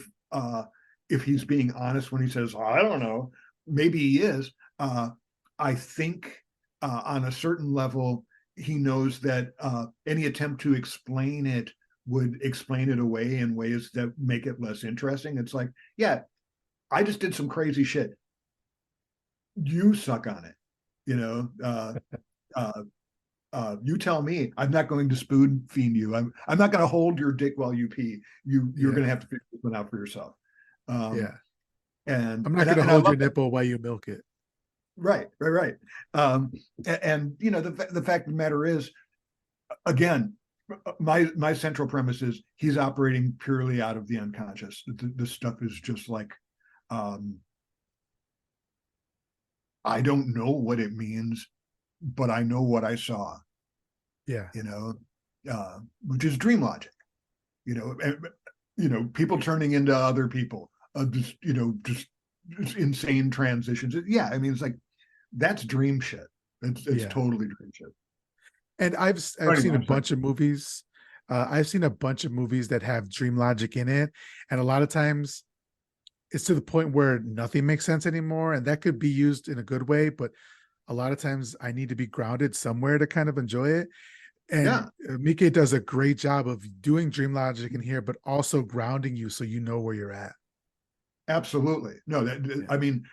if he's being honest when he says I don't know. Maybe he is. I think on a certain level he knows that any attempt to explain it would explain it away in ways that make it less interesting. It's like, yeah, I just did some crazy shit. You suck on it, you know. You tell me. I'm not going to spoon feed you. I'm not going to hold your dick while you pee. You're going to have to figure this one out for yourself. Yeah, And I'm not going to I hold love your that. nipple while you milk it. Right. And you know the fact of the matter is, again, my central premise is he's operating purely out of the unconscious. This stuff is just like, I don't know what it means, but I know what I saw. Yeah, You know, which is dream logic. You know, people turning into other people. Just insane transitions. Yeah, I mean, it's like that's dream shit. It's yeah. totally dream shit. And I've Anyway, seen a I'm sorry. bunch of movies. I've seen a bunch of movies that have dream logic in it, and a lot of times it's to the point where nothing makes sense anymore, and that could be used in a good way. But a lot of times, I need to be grounded somewhere to kind of enjoy it. And Yeah, Miike does a great job of doing dream logic in here, but also grounding you so you know where you're at. absolutely. No, that Yeah, I mean,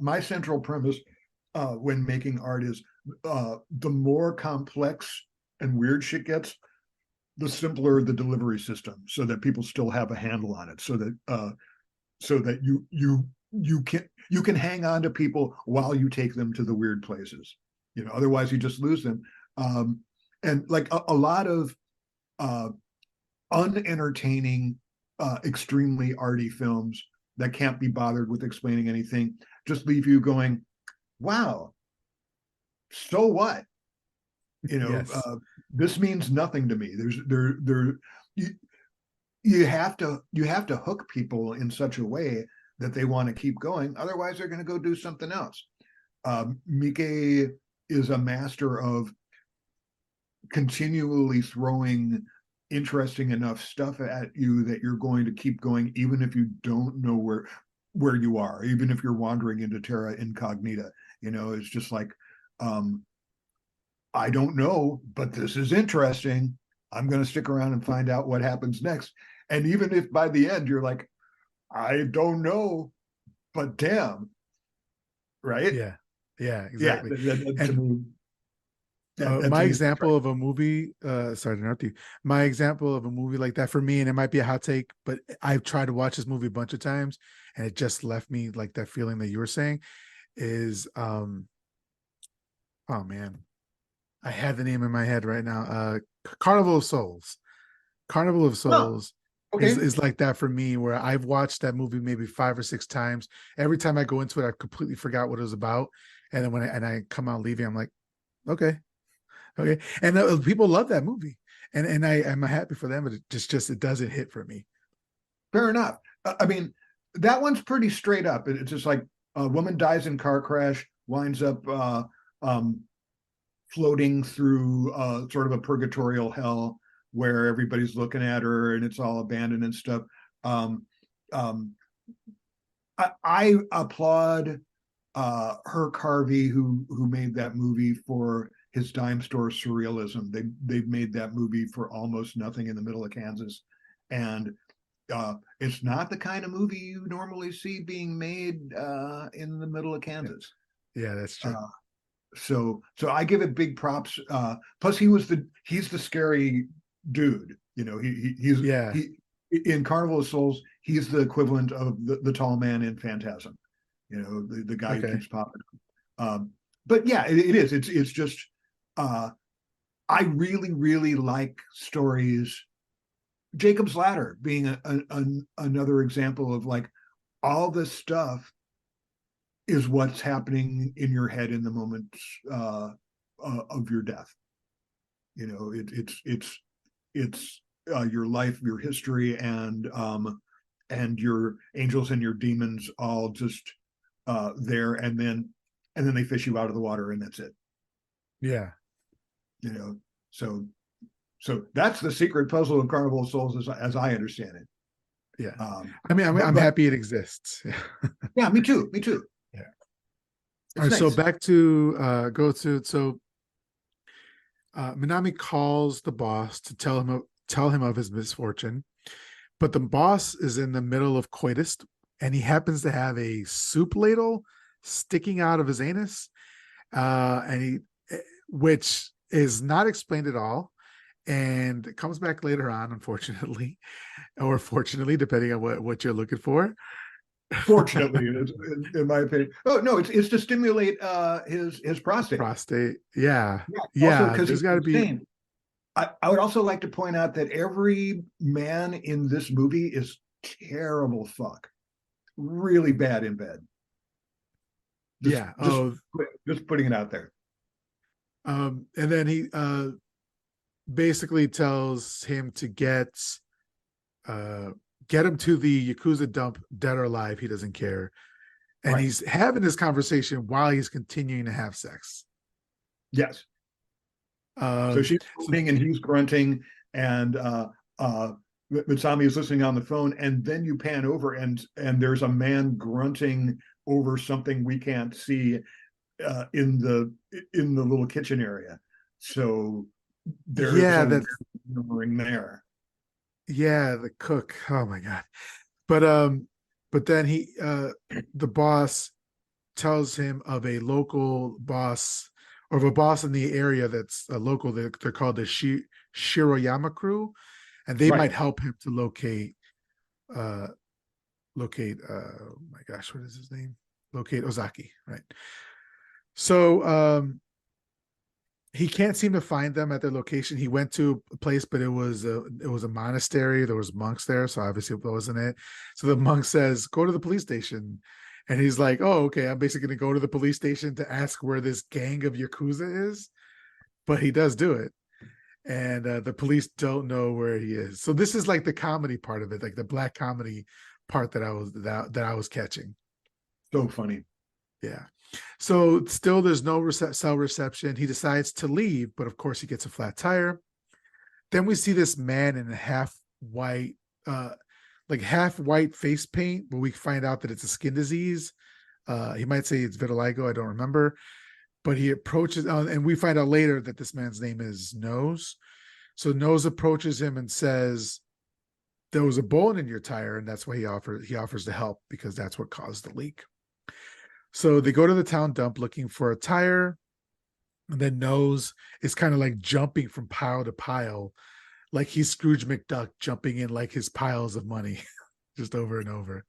my central premise when making art is the more complex and weird shit gets, the simpler the delivery system, so that people still have a handle on it, so that you can hang on to people while you take them to the weird places. You know, otherwise you just lose them. And like a lot of uh, unentertaining, extremely arty films that can't be bothered with explaining anything just leave you going, "Wow, so what?" You know, yes, this means nothing to me. You, you have to hook people in such a way that they want to keep going. Otherwise, they're going to go do something else. Miike is a master of continually throwing interesting enough stuff at you that you're going to keep going, even if you don't know where you are, even if you're wandering into terra incognita. You know, it's just like, um, I don't know, but this is interesting. I'm going to stick around and find out what happens next. And even if by the end you're like, I don't know, but damn, right? yeah, yeah, Yeah, exactly. to And me, that my to me is example striking. of a movie, sorry to interrupt you. My example of a movie like that for me, and it might be a hot take, but I've tried to watch this movie a bunch of times, and it just left me like that feeling that you were saying is, oh man, I had the name in my head right now. Carnival of Souls. Carnival of Oh, Souls okay, is like that for me, where I've watched that movie maybe 5 or 6 times. Every time I go into it, I completely forgot what it was about, and then when I come out leaving, I'm like, okay, okay. And people love that movie, and I'm happy for them, but it just it doesn't hit for me. fair enough. I mean, that one's pretty straight up. It's just like a woman dies in car crash, winds up um, floating through sort of a purgatorial hell where everybody's looking at her and it's all abandoned and stuff. Um, um, I applaud Herc Harvey, who made that movie for his dime store surrealism. They've made that movie for almost nothing in the middle of Kansas, and it's not the kind of movie you normally see being made in the middle of Yeah, Kansas. yeah, that's true. Uh, so I give it big props. Plus, he's the scary dude. You know, Yeah, he in Carnival of Souls, he's the equivalent of the tall man in Phantasm. You know, the guy who okay, keeps popping. Um, but yeah, it is. It's just I really like stories Jacob's Ladder being another example of like all this stuff is what's happening in your head in the moment of your death. You know, it's your life, your history, and your angels and your demons all just there, and then they fish you out of the water, and that's it. Yeah. You know, so that's the secret puzzle of Carnival of Souls, as I understand it. Yeah. I mean, I'm happy it exists. Yeah, me too. Me too. Yeah. It's All right. nice. So back to Gozu. So Minami calls the boss to tell him of his misfortune, but the boss is in the middle of coitus, and he happens to have a soup ladle sticking out of his anus, which is not explained at all, and it comes back later on, unfortunately, or fortunately, depending on what you're looking for. Fortunately, in my opinion. Oh no, it's to stimulate his prostate. Prostate, yeah. Also, Yeah. because There's he's got to be. insane. I would also like to point out that every man in this movie is terrible fuck, really bad in bed. Yeah. Just putting it out there. And then he basically tells him to get him to the Yakuza dump, dead or alive. He doesn't care. And Right. he's having this conversation while he's continuing to have sex. Yes. So she's moving and he's grunting, and Mitsami is listening on the phone, and then you pan over and there's a man grunting over something we can't see in the little kitchen area. So there's that's murmuring there. Yeah, the cook. Oh my god. But then the boss tells him of a local boss, or of a boss in the area that's a local. They're called the Shiroyama crew, and they might help him to locate. Oh my gosh, what is his name? Locate Ozaki, right? So he can't seem to find them at their location. He went to a place, but it was a monastery. There was monks there, so obviously it wasn't it. So the monk says, "Go to the police station," and he's like, "Oh, okay. I'm basically going to go to the police station to ask where this gang of Yakuza is." But he does do it, and the police don't know where he is. So this is like the comedy part of it, like the black comedy part that I was catching. So funny. Yeah. So still there's no cell reception. He decides to leave, but of course he gets a flat tire. Then we see this man in a half white face paint, but we find out that it's a skin disease. He might say it's vitiligo, I don't remember. But he approaches, and we find out later that this man's name is Nose. So Nose approaches him and says, "There was a bone in your tire," and that's why he offers to help, because that's what caused the leak. So they go to the town dump looking for a tire, and then Nose is kind of like jumping from pile to pile, like he's Scrooge McDuck jumping in like his piles of money, just over and over.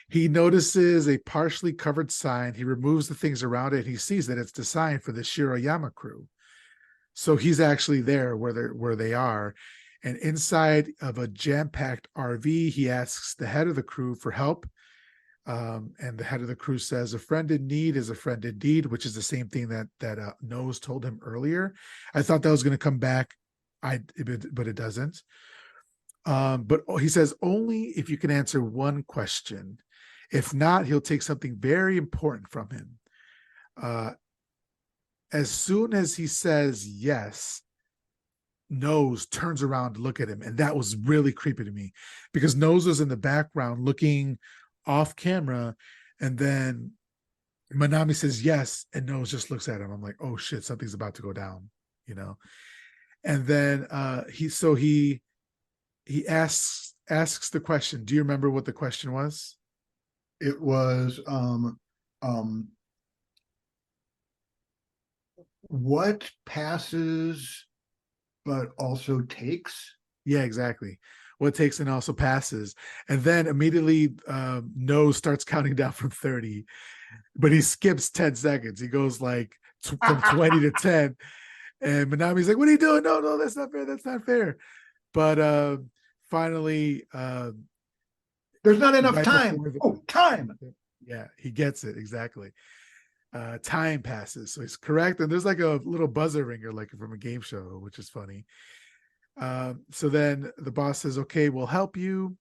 He notices a partially covered sign. He removes the things around it. And he sees that it's the sign for the Shiroyama crew. So he's actually there where they are. And inside of a jam-packed RV, he asks the head of the crew for help. And the head of the crew says, "A friend in need is a friend indeed," which is the same thing that Nose told him earlier. I thought that was going to come back, but it doesn't. But he says, "Only if you can answer one question. If not, he'll take something very important from him." As soon as he says yes, Nose turns around to look at him, and that was really creepy to me, because Nose was in the background looking off camera, and then Minami says yes, and Nose just looks at him. I'm like, oh shit, something's about to go down, you know. And then he asks the question. Do you remember what the question was? It was what passes but also takes? Yeah, exactly. What takes and also passes. And then immediately Nose starts counting down from 30, but he skips 10 seconds. He goes like from 20 to 10. And Minami's like, "What are you doing? No, that's not fair. That's not fair." But finally, There's not enough right time. before the, Oh, time. yeah, he gets it exactly. Time passes, so he's correct, and there's like a little buzzer ringer, like from a game show, which is funny. So then the boss says, "Okay, we'll help you,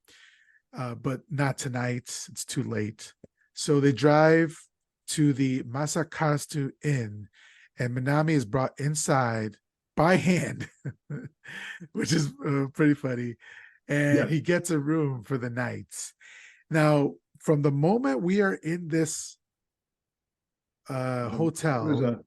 but not tonight. It's too late." So they drive to the Masakazu Inn, and Minami is brought inside by hand, which is pretty funny. And Yes. he gets a room for the night. Now, from the moment we are in this It was hotel, a,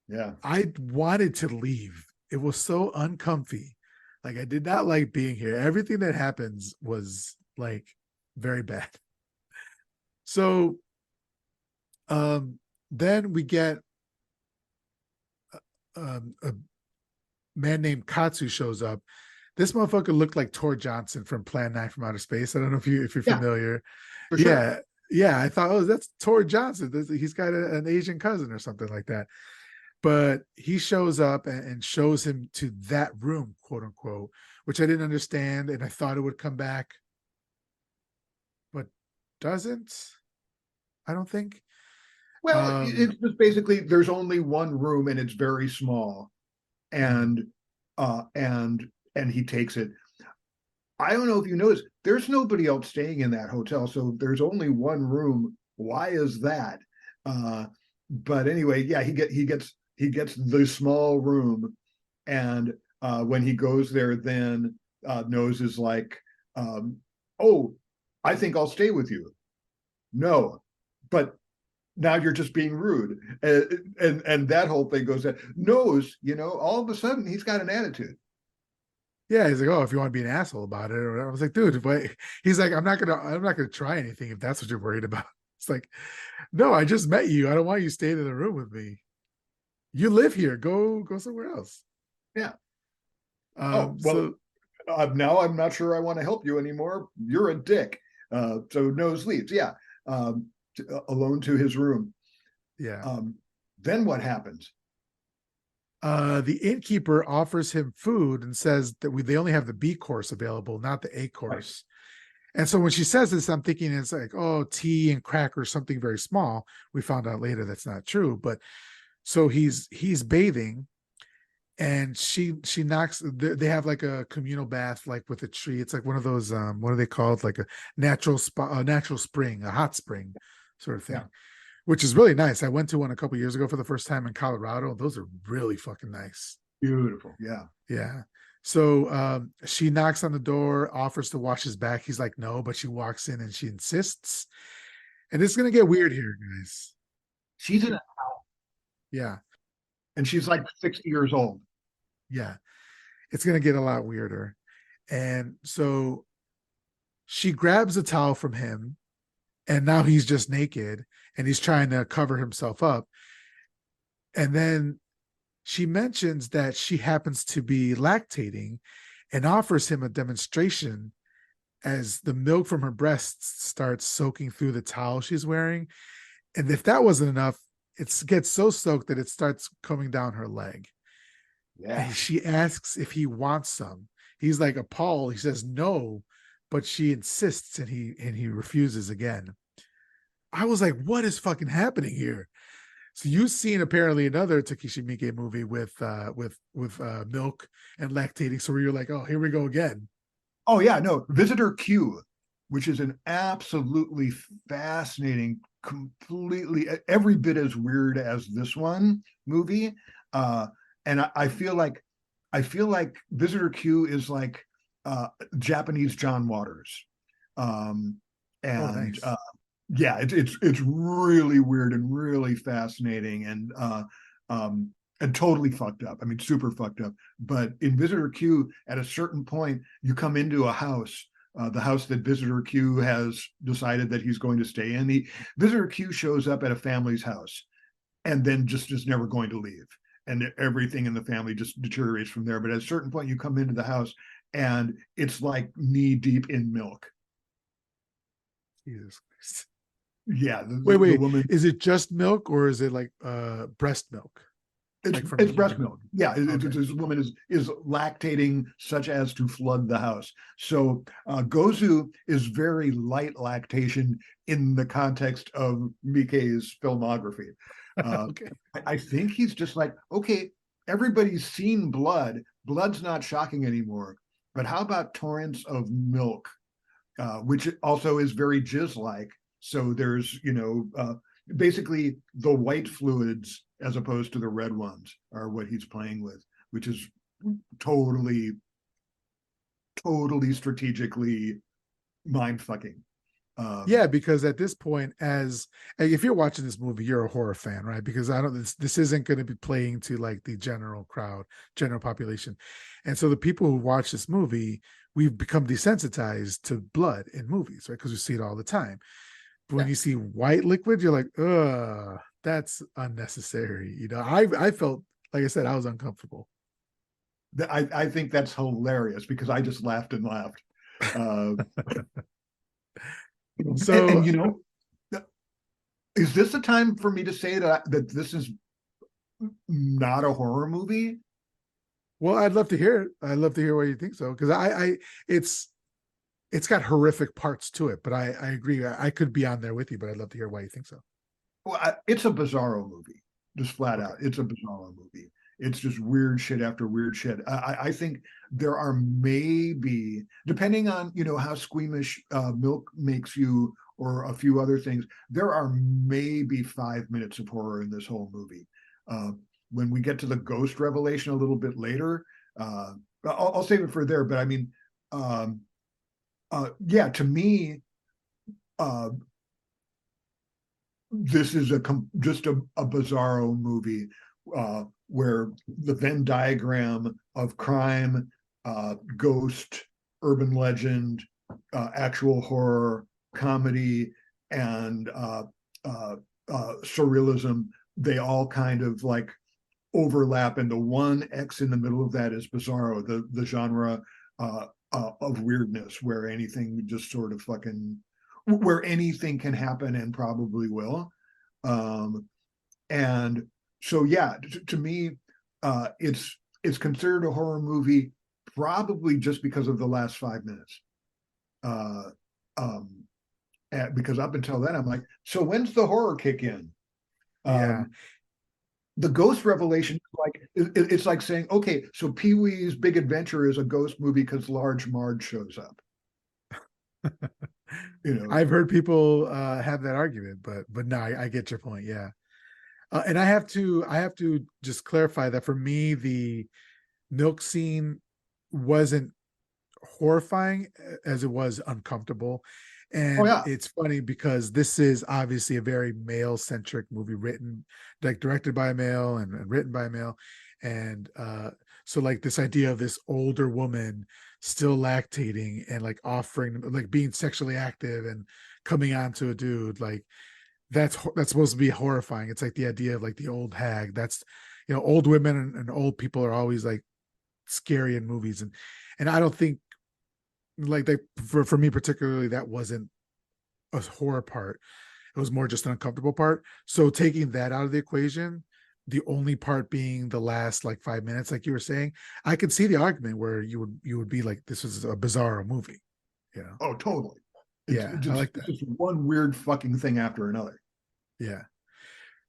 yeah. I wanted to leave. It was so uncomfy. Like I did not like being here. Everything that happens was like very bad. So then we get a man named Katsu shows up. This motherfucker looked like Tor Johnson from Plan 9 from Outer Space. I don't know if you're Yeah, familiar. for sure. Yeah. Yeah. I thought, oh, that's Tor Johnson. He's got an Asian cousin or something like that. But he shows up and shows him to that room, quote unquote, which I didn't understand. And I thought it would come back, but doesn't, I don't think. Well, it's just basically there's only one room and it's very small, and uh and and he takes it. I don't know if you noticed, there's nobody else staying in that hotel, so there's only one room. Why is that? But anyway, yeah, he gets the small room, and when he goes there, then Nose is like, "Oh, I think I'll stay with you." No, but now you're just being rude, and that whole thing goes. Nose, all of a sudden he's got an attitude. Yeah, he's like, oh, if you want to be an asshole about it or whatever. I was like, dude, but he's like, I'm not gonna try anything if that's what you're worried about. It's like, no, I just met you. I don't want you staying in the room with me. You live here. Go somewhere else. Yeah. Oh, Um, well, so now I'm not sure I want to help you anymore. You're a dick. So Nose leaves. Yeah. Alone to his room. yeah. Then what happens? The innkeeper offers him food and says that they only have the B course available, not the A course. Right. And so when she says this, I'm thinking it's like, oh, tea and crackers, something very small. We found out later that's not true. But so he's bathing, and she knocks. They have like a communal bath, like with a tree. It's like one of those what are they called? Like a natural spa, a natural spring, a hot spring sort of thing. Yeah. Which is really nice. I went to one a couple years ago for the first time in Colorado. Those are really fucking nice. Beautiful. Yeah. Yeah. So she knocks on the door, offers to wash his back. He's like, no, but she walks in and she insists. And it's going to get weird here, guys. She's in a house. Yeah. And she's like 60 years old. Yeah. It's going to get a lot weirder. And so she grabs a towel from him, and now he's just naked and he's trying to cover himself up. And then she mentions that she happens to be lactating and offers him a demonstration as the milk from her breasts starts soaking through the towel she's wearing. And if that wasn't enough, it gets so soaked that it starts coming down her leg. Yeah. And she asks if he wants some. He's like appalled. He says no, but she insists, and he refuses again. I was like, what is fucking happening here? So you've seen apparently another Takashi Miike movie with milk and lactating. So where you're like, oh, here we go again. Oh yeah, no, Visitor Q, which is an absolutely fascinating, completely every bit as weird as this one movie. And I feel like Visitor Q is like Japanese John Waters. And nice. Yeah, it's really weird and really fascinating and totally fucked up. I mean, super fucked up. But in Visitor Q, at a certain point, you come into a house, the house that Visitor Q has decided that he's going to stay in. Visitor Q shows up at a family's house, and then just is never going to leave. And everything in the family just deteriorates from there. But at a certain point, you come into the house, and it's like knee deep in milk. Jesus Christ. Yeah. Wait. The woman... Is it just milk, or is it like breast milk? It's like from it's the breast human? milk. Yeah, Okay. this woman is lactating such as to flood the house. So Gozu is very light lactation in the context of Miike's filmography. Uh, Okay. I think he's just like, okay, everybody's seen blood. Blood's not shocking anymore. But how about torrents of milk, which also is very jizz-like. So there's, basically the white fluids as opposed to the red ones are what he's playing with, which is totally, totally strategically mind fucking. Yeah, because at this point, as if you're watching this movie, you're a horror fan, right? Because I don't this isn't going to be playing to like the general crowd, general population. And so the people who watch this movie, we've become desensitized to blood in movies, right? Because we see it all the time. But when Yeah, you see white liquid, you're like, ugh, that's unnecessary. I felt, like I said, I was uncomfortable. I think that's hilarious because I just laughed and laughed. Uh, and So, is this a time for me to say that this is not a horror movie? well, I'd love to hear it. I'd love to hear what you think so, because it's it's got horrific parts to it, but I agree. I could be on there with you, but I'd love to hear why you think so. Well, it's a Bizarro movie, just flat Okay. out. It's a Bizarro movie. It's just weird shit after weird shit. I think there are maybe, depending on how squeamish milk makes you, or a few other things, there are maybe 5 minutes of horror in this whole movie. Uh, when we get to the ghost revelation a little bit later, uh, I'll save it for there. But I mean, um, yeah, to me, uh, this is just a Bizarro movie, where the Venn diagram of crime, ghost, urban legend, actual horror, comedy, and surrealism, they all kind of like overlap, and the one X in the middle of that is Bizarro, the genre of weirdness, where anything just sort of fucking, where anything can happen and probably will. Um, and so, yeah, to me, it's considered a horror movie probably just because of the last 5 minutes. Uh, um, because up until then, I'm like, so when's the horror kick in? Yeah. Um, the ghost revelation, it's like saying, okay, so Pee Wee's Big Adventure is a ghost movie because Large Marge shows up. You know, I've heard people have that argument, but no, I get your point. Yeah. And I have to just clarify that for me, the milk scene wasn't horrifying as it was uncomfortable. oh And yeah, it's funny because this is obviously a very male centric movie, written, like directed by a male and written by a male. And so like this idea of this older woman still lactating and like offering, like being sexually active and coming on to a dude, like that's supposed to be horrifying. It's like the idea of like the old hag. That's, old women and old people are always like scary in movies. And I don't think, like, they, for me particularly, that wasn't a horror part. It was more just an uncomfortable part. So taking that out of the equation, the only part being the last like 5 minutes, like you were saying, I could see the argument where you would be like, this is a Bizarro movie, you know? oh totally. It's, Yeah, it's I just like it's that. just one weird fucking thing after another. Yeah.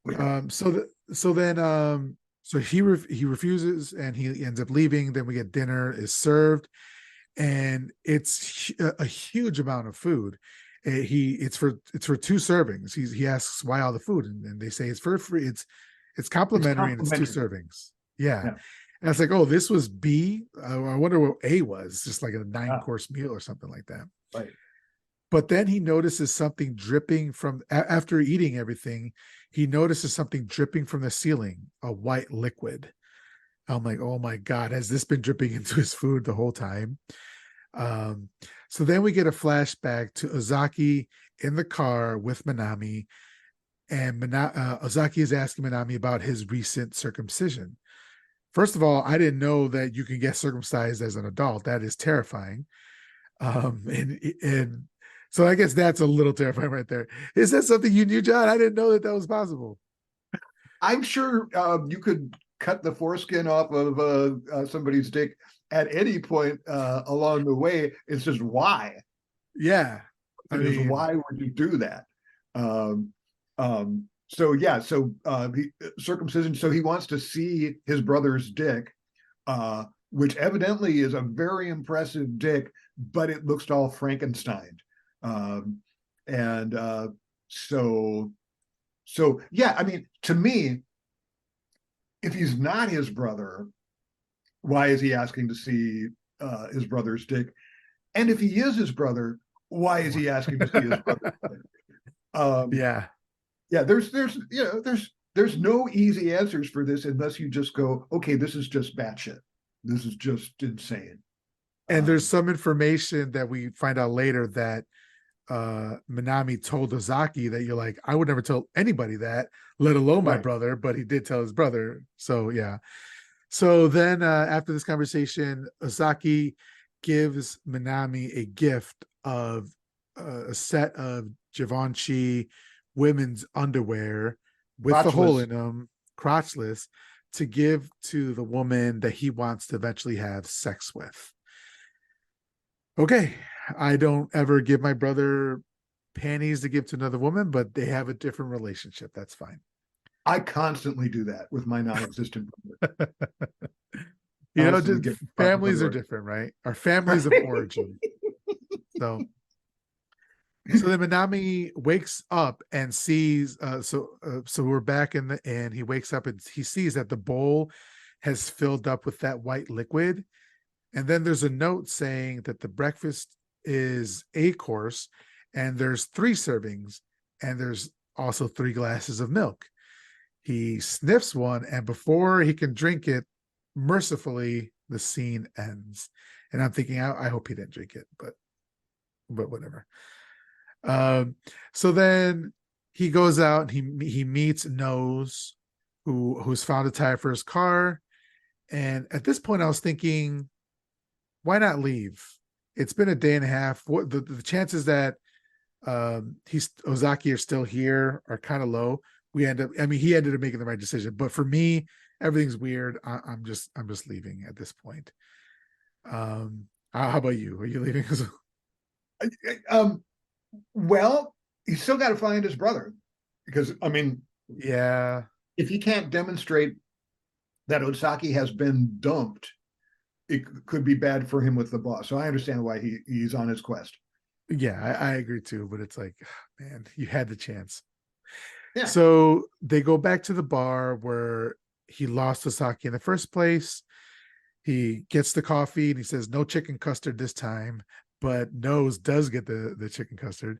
Yeah. So he refuses and he ends up leaving. Then we get dinner is served, and it's a huge amount of food. It's for two servings. He asks why all the food, and they say it's for free. It's It's complimentary and it's two complimentary. servings. Yeah, Yeah. and I was like, oh, this was B. I wonder what A was. Just like a nine Ah, course meal or something like that. right. But then he notices something dripping from after eating everything. He notices something dripping from the ceiling, a white liquid. I'm like, oh my God, has this been dripping into his food the whole time? Um, so then we get a flashback to Ozaki in the car with Minami, and Ozaki is asking Minami about his recent circumcision. First of all, I didn't know that you can get circumcised as an adult. That is terrifying. And so I guess that's a little terrifying right there. Is that something you knew, John? I didn't know that that was possible. I'm sure you could. cut the foreskin off of somebody's dick at any point along the way. It's just why. Yeah. I It is mean, why would you do that? Um, so yeah, so circumcision. So he wants to see his brother's dick, which evidently is a very impressive dick, but it looks all Frankenstein. Um, and so yeah, I mean, to me, if he's not his brother, why is he asking to see his brother's dick? And if he is his brother, why is he asking to see his brother's dick? yeah. Yeah, there's no easy answers for this unless you just go, okay, this is just batshit. This is just insane. And there's some information that we find out later that Minami told Ozaki that you're like, I would never tell anybody that, let alone my Right. brother, but he did tell his brother. So yeah. So then after this conversation, Ozaki gives Minami a gift of a set of Givenchy women's underwear with the hole Crotchless. in them, crotchless, to give to the woman that he wants to eventually have sex with. Okay, I don't ever give my brother panties to give to another woman, but they have a different relationship. That's fine. I constantly do that with my non-existent brother. Just Constantly give families are underwear. different, right? Our families of Right. origin. So then Minami wakes up and sees. So we're back in the inn. He wakes up and he sees that the bowl has filled up with that white liquid, and then there's a note saying that the breakfast is a course, and there's 3 servings, and there's also 3 glasses of milk. He sniffs one, and before he can drink it, mercifully, the scene ends. And I'm thinking, I hope he didn't drink it, but whatever. So then he goes out and he meets Nose, who's found a tire for his car. And at this point, I was thinking, why not leave? It's been a day and a half. What the chances that he's Ozaki are still here are kind of low. He ended up making the right decision. But for me, everything's weird. I'm just leaving at this point. How about you? Are you leaving? um, well, he's still got to find his brother because I mean, Yeah. if he can't demonstrate that Osaki has been dumped, it could be bad for him with the boss. So I understand why he's on his quest. Yeah, I agree too, but it's like, man, you had the chance. Yeah. So they go back to the bar where he lost Sasaki in the first place. He gets the coffee and he says, no chicken custard this time, but Nose does get the chicken custard.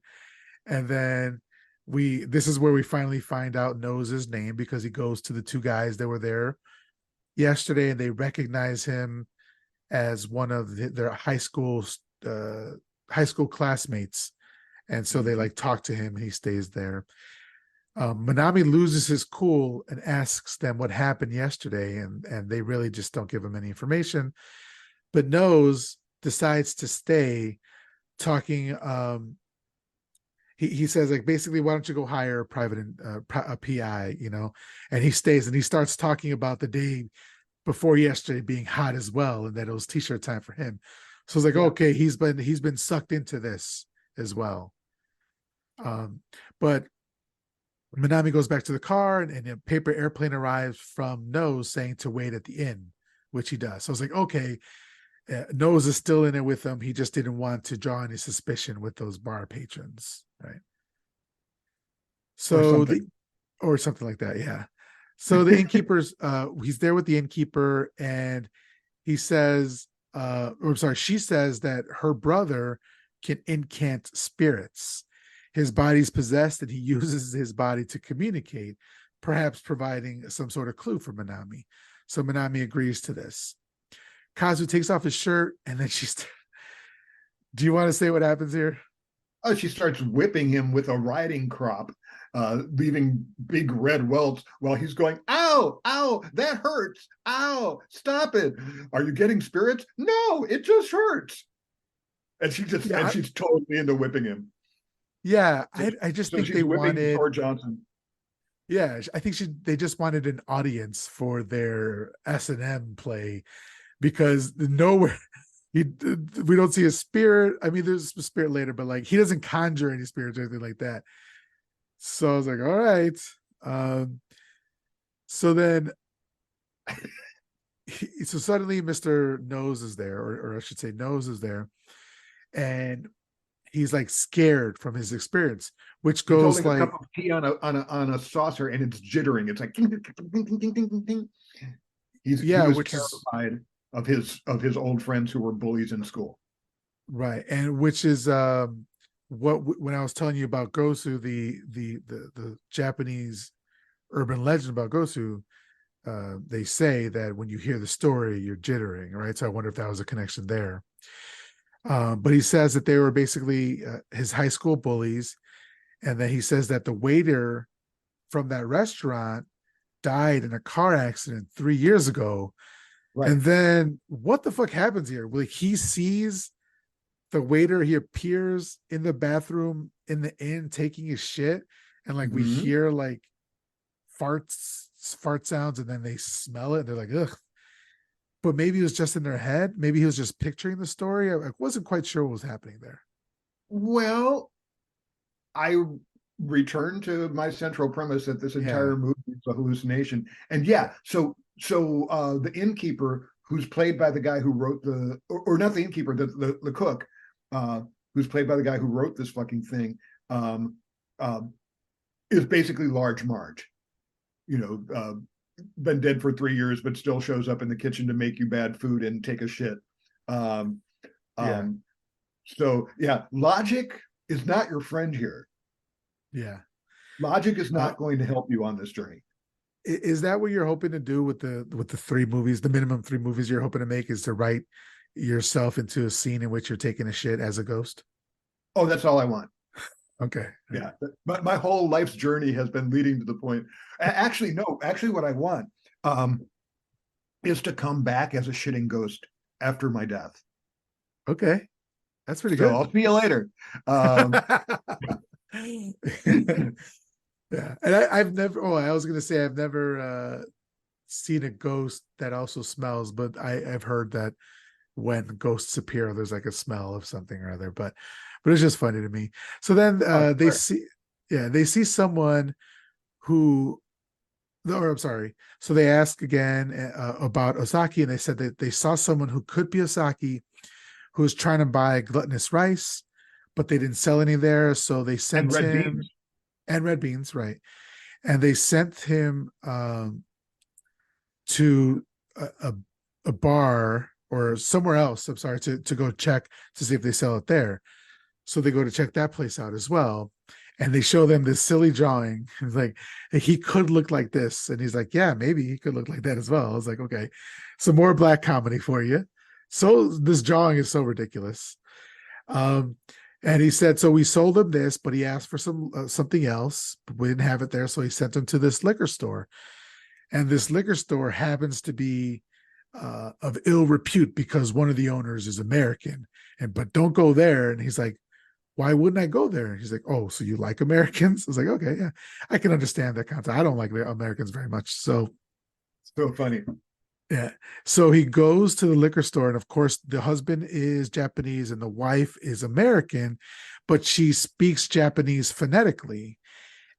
And then this is where we finally find out Nose's name, because he goes to the 2 guys that were there yesterday and they recognize him as one of their high school classmates. And so they like talk to him and he stays there. Minami loses his cool and asks them what happened yesterday, and they really just don't give him any information. But Nose decides to stay, talking. He says, like, basically, why don't you go hire a PI, And he stays and he starts talking about the day before yesterday being hot as well, and that it was t-shirt time for him. So it's like, okay, he's been sucked into this as well. But Minami goes back to the car, and a paper airplane arrives from Nose saying to wait at the inn, which he does. So I was like, okay, Nose is still in it with them. He just didn't want to draw any suspicion with those bar patrons, right? Or So something. or something like that, yeah. So the innkeeper's he's there with the innkeeper, and he says, she says that her brother can incant spirits. His body's possessed and he uses his body to communicate, perhaps providing some sort of clue for Minami. So Minami agrees to this. Kazu takes off his shirt, and then do you want to say what happens here? Oh, she starts whipping him with a riding crop, leaving big red welts while he's going, ow, ow, that hurts. Ow, stop it. Are you getting spirits? No, it just hurts. And she's totally into whipping him. Yeah, So, I just so think she's they whipping wanted Thor Johnson. Yeah, I think they just wanted an audience for their S&M play because nowhere he we don't see a spirit. I mean, there's a spirit later, but like he doesn't conjure any spirits or anything like that. So I was like, all right. Um, so then so suddenly Mr. Nose is there, or I should say Nose is there, and he's like scared from his experience, which He's goes holding a like, cup of tea on a saucer, and it's jittering. It's like ting, ting, ting, ting, ting, ting, ting, ting. He yeah, was which is terrified of his old friends who were bullies in school. right, and which is what when I was telling you about Gosu, the Japanese urban legend about Gosu, they say that when you hear the story, you're jittering, right? So I wonder if that was a connection there. But he says that they were basically his high school bullies, and then he says that the waiter from that restaurant died in a car accident 3 years ago. Right. And then what the fuck happens here? Like he sees the waiter, he appears in the bathroom in the inn taking his shit, and like we Mm-hmm. hear like fart sounds, and then they smell it and they're like, ugh. But maybe it was just in their head. Maybe he was just picturing the story. I wasn't quite sure what was happening there. Well, I return to my central premise that this Yeah. entire movie is a hallucination. And yeah, so the innkeeper, who's played by the guy who wrote or not the innkeeper, the cook, uh, who's played by the guy who wrote this fucking thing, um, uh, is basically Large Marge. You know, been dead for 3 years, but still shows up in the kitchen to make you bad food and take a shit. Um, Yeah. um, so yeah, logic is not your friend here. Yeah. Logic is Uh, not going to help you on this journey. is that what you're hoping to do with the three movies? The minimum three movies you're hoping to make is to write yourself into a scene in which you're taking a shit as a ghost? Oh, that's all I want. Okay. Yeah, but my whole life's journey has been leading to the point. Actually, no. Actually, what I want um, is to come back as a shitting ghost after my death. Okay. That's pretty So good. I'll see you later. Um, Yeah. And I've never, oh, I was going to say, I've never seen a ghost that also smells, but I've heard that when ghosts appear, there's like a smell of something or other, but it's just funny to me. So then oh, they sure. see, yeah, they see someone who, or I'm sorry. So they ask again about Osaki, and they said that they saw someone who could be Osaki who was trying to buy gluttonous rice, but they didn't sell any there. So they And sent red him, beans. and red beans, right? And they sent him to a bar or somewhere else. I'm sorry, to go check to see if they sell it there. So they go to check that place out as well. And they show them this silly drawing. It's like, he could look like this. And he's like, yeah, maybe he could look like that as well. I was like, okay, some more black comedy for you. So this drawing is so ridiculous. Um, and he said, so we sold him this, but he asked for something else. But we didn't have it there. So he sent him to this liquor store. And this liquor store happens to be of ill repute because one of the owners is American. And but don't go there. And he's like, why wouldn't I go there? And he's like, oh, so you like Americans? I was like, okay, yeah, I can understand that concept. I don't like the Americans very much. So So funny. yeah. So he goes to the liquor store, and of course, the husband is Japanese and the wife is American, but she speaks Japanese phonetically.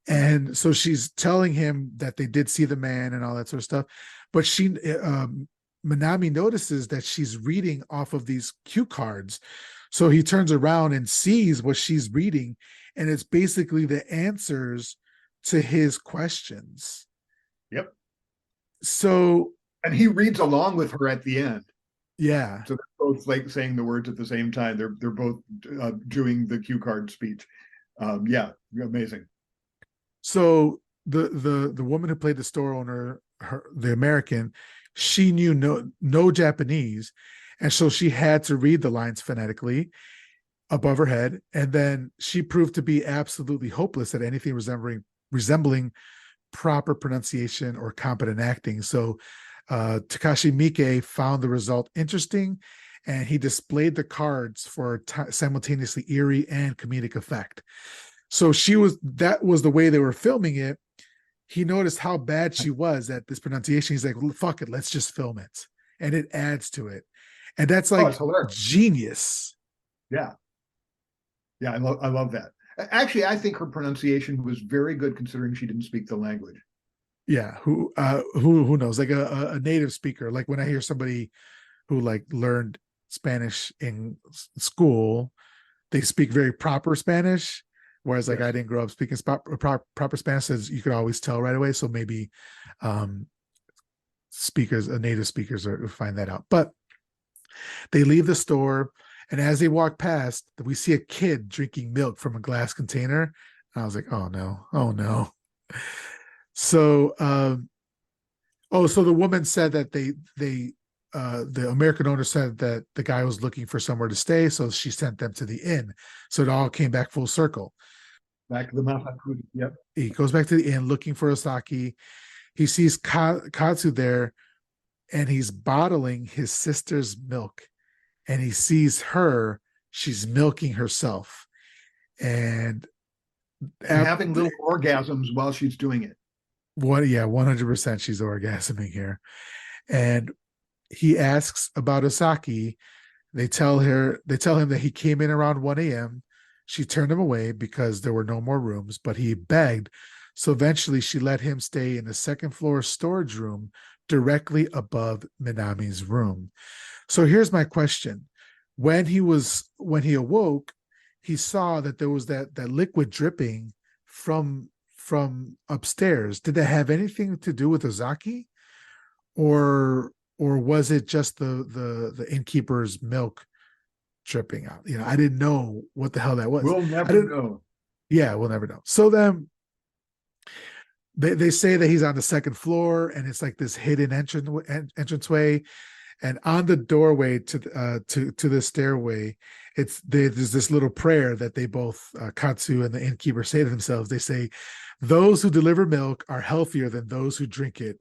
And so she's telling him that they did see the man and all that sort of stuff. But Manami notices that she's reading off of these cue cards. So he turns around and sees what she's reading, and it's basically the answers to his questions. Yep. So, And he reads along with her at the end. yeah. So they're both like saying the words at the same time. They're both doing the cue card speech. Yeah, amazing. So the woman who played the store owner, the American, she knew no Japanese, and so she had to read the lines phonetically above her head, and then she proved to be absolutely hopeless at anything resembling proper pronunciation or competent acting. So Takashi Miike found the result interesting, and he displayed the cards for simultaneously eerie and comedic effect. So that was the way they were filming it. he noticed how bad she was at this pronunciation. He's like, well, fuck it, let's just film it. And it adds to it. And that's Oh, like it's hilarious. genius. Yeah. Yeah, I love that. Actually, I think her pronunciation was very good considering she didn't speak the language. Yeah. Who knows? Like a native speaker. Like when I hear somebody who like learned Spanish in school, they speak very proper Spanish. Whereas like Yes. I didn't grow up speaking proper Spanish, so you could always tell right away. So maybe um native speakers find that out. But they leave the store, and as they walk past, we see a kid drinking milk from a glass container. And I was like, oh no, oh no. So so the woman said that the American owner said that the guy was looking for somewhere to stay, so she sent them to the inn. So it all came back full circle. Back to the Mafakuri. Yep. He goes back to the inn looking for Osaki. He sees Katsu there, and he's bottling his sister's milk. And he sees her; she's milking herself, and And having little orgasms while she's doing it. 100% she's orgasming here. And he asks about Osaki. They tell him that he came in around 1 a.m. She turned him away because there were no more rooms, but he begged. So eventually she let him stay in the second floor storage room directly above Minami's room. So here's my question. When he awoke, he saw that there was that liquid dripping from upstairs. Did that have anything to do with Ozaki? Or was it just the innkeeper's milk dripping out? I didn't know what the hell that was. We'll never know. Yeah, we'll never know. So then they say that he's on the second floor, and it's like this hidden entranceway, and on the doorway to the stairway, there's this little prayer that they both Katsu and the innkeeper say to themselves. They say, "Those who deliver milk are healthier than those who drink it."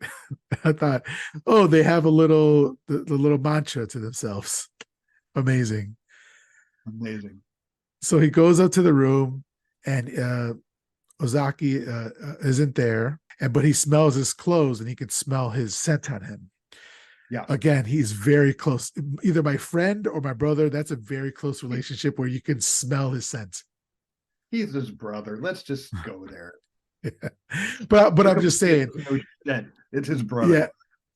I thought, oh, they have the little mantra to themselves. Amazing. Amazing. So he goes up to the room, and Ozaki isn't there, but he smells his clothes, and he can smell his scent on him. Yeah. Again, he's very close. Either my friend or my brother. That's a very close relationship where you can smell his scent. He's his brother. Let's just go there. Yeah. But I'm just saying, it's his brother. Yeah,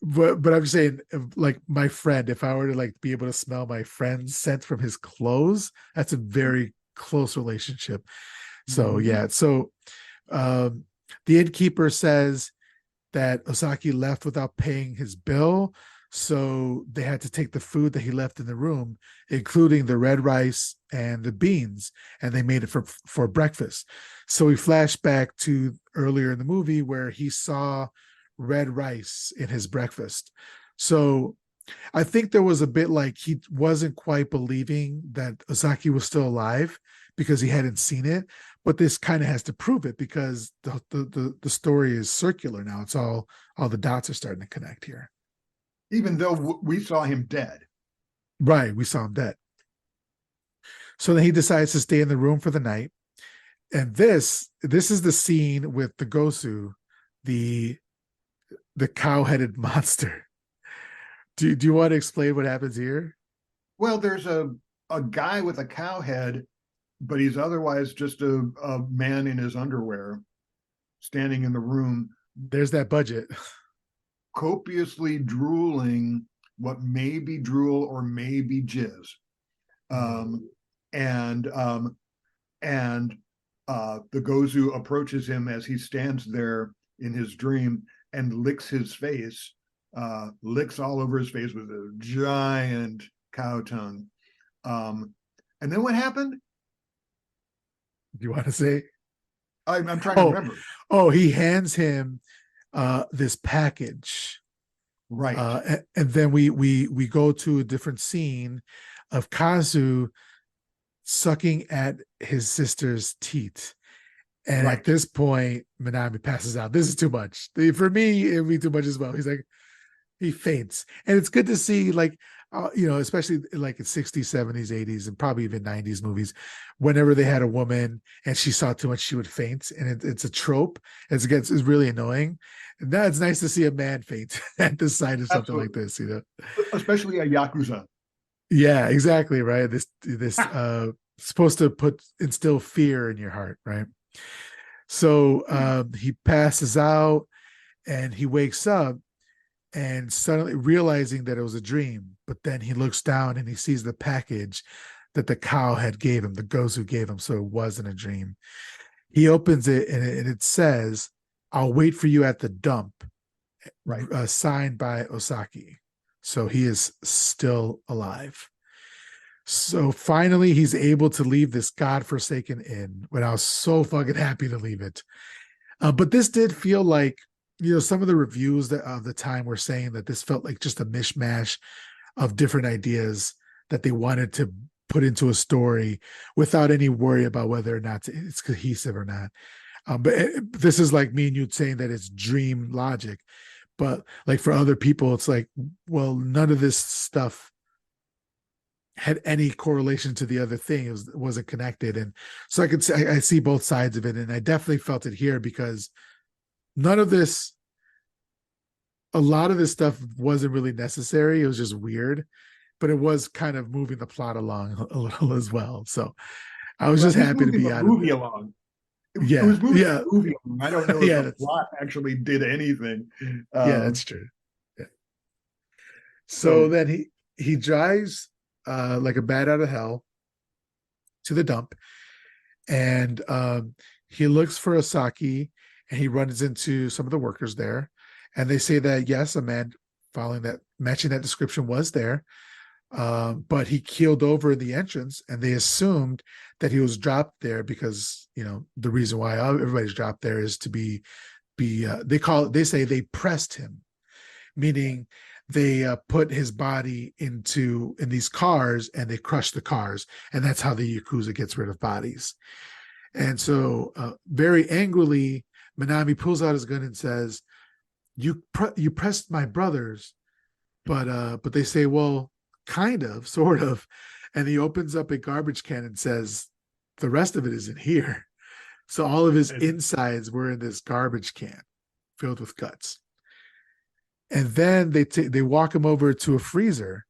but I'm just saying, like my friend, if I were to like be able to smell my friend's scent from his clothes, that's a very close relationship. So yeah, so the innkeeper says that Osaki left without paying his bill, so they had to take the food that he left in the room, including the red rice and the beans, and they made it for breakfast. So we flash back to earlier in the movie where he saw red rice in his breakfast. So I think there was a bit like he wasn't quite believing that Osaki was still alive because he hadn't seen it. But this kind of has to prove it because the story is circular now. It's all the dots are starting to connect here. Even though we saw him dead. Right, we saw him dead. So then he decides to stay in the room for the night. And this is the scene with the Gozu, the cow-headed monster. Do you want to explain what happens here? Well, there's a guy with a cow head, but he's otherwise just a man in his underwear standing in the room. There's that budget. Copiously drooling what may be drool or may be jizz. And the Gozu approaches him as he stands there in his dream and licks his face, licks all over his face with a giant cow tongue. And then what happened? Do you want to say? I'm trying to remember. Oh, he hands him this package. Right. And then we go to a different scene of Kazu sucking at his sister's teeth. And at this point, Minami passes out. This is too much. For me, it'd be too much as well. He's like, he faints. And it's good to see, like, especially like in 60s, 70s, 80s, and probably even 90s movies, whenever they had a woman and she saw too much, she would faint. And it's a trope. It's really annoying. And now it's nice to see a man faint at the sight of something like Absolutely. this. Especially a Yakuza. Yeah, exactly. Right. This supposed to instill fear in your heart, right? So he passes out and he wakes up and suddenly realizing that it was a dream. But then he looks down and he sees the package that the cow had gave him, the Gozu gave him. So it wasn't a dream. He opens it and it says, "I'll wait for you at the dump," Right. signed by Osaki. So he is still alive. So finally, he's able to leave this godforsaken inn when I was so fucking happy to leave it. But this did feel like, some of the reviews that of the time were saying that this felt like just a mishmash of different ideas that they wanted to put into a story without any worry about whether or not it's cohesive or not. But this is like me and you saying that it's dream logic. But like for other people, it's like, well, none of this stuff had any correlation to the other thing. It wasn't connected. And so I see both sides of it. And I definitely felt it here because none of this, a lot of this stuff wasn't really necessary. It was just weird, but it was kind of moving the plot along a little as well. So I was Well, just at least happy to moving be the out of movie it. along. It Yeah. was moving Yeah. the movie along. I don't know if Yeah. the plot actually did anything. Yeah, that's true. Yeah. So So then he drives like a bat out of hell to the dump, and he looks for Osaki, and he runs into some of the workers there, and they say that yes, a man following that matching that description was there, but he keeled over in the entrance, and they assumed that he was dropped there because the reason why everybody's dropped there is to be they say they pressed him, meaning they put his body in these cars and they crush the cars, and that's how the Yakuza gets rid of bodies. And so very angrily, Minami pulls out his gun and says, you pressed my brothers, but they say, well, kind of, sort of. And he opens up a garbage can and says, the rest of it is in here. So all of his insides were in this garbage can filled with guts. And then they walk him over to a freezer.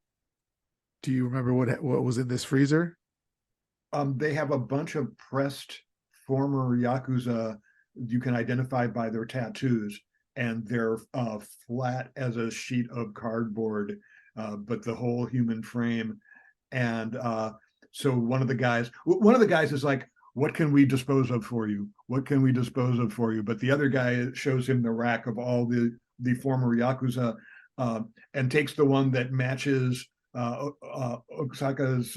Do you remember what was in this freezer? they have a bunch of pressed former Yakuza you can identify by their tattoos, and they're flat as a sheet of cardboard, but the whole human frame. And so one of the guys is like, "What can we dispose of for you? What can we dispose of for you?" But the other guy shows him the rack of all the former Yakuza, and takes the one that matches Osaka's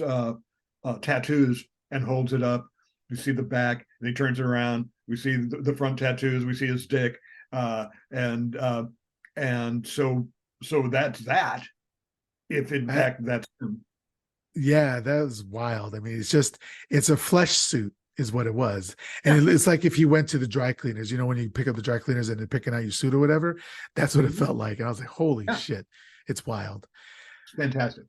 tattoos and holds it up. We see the back, and he turns it around. We see the front tattoos. We see his dick, and so that's that. If in fact that's him. Yeah, that was wild. I mean, it's a flesh suit is what it was. And Yeah. it's like if you went to the dry cleaners, when you pick up the dry cleaners and they're picking out your suit or whatever, that's what it felt like. And I was like, holy Yeah, shit, it's wild. it's fantastic.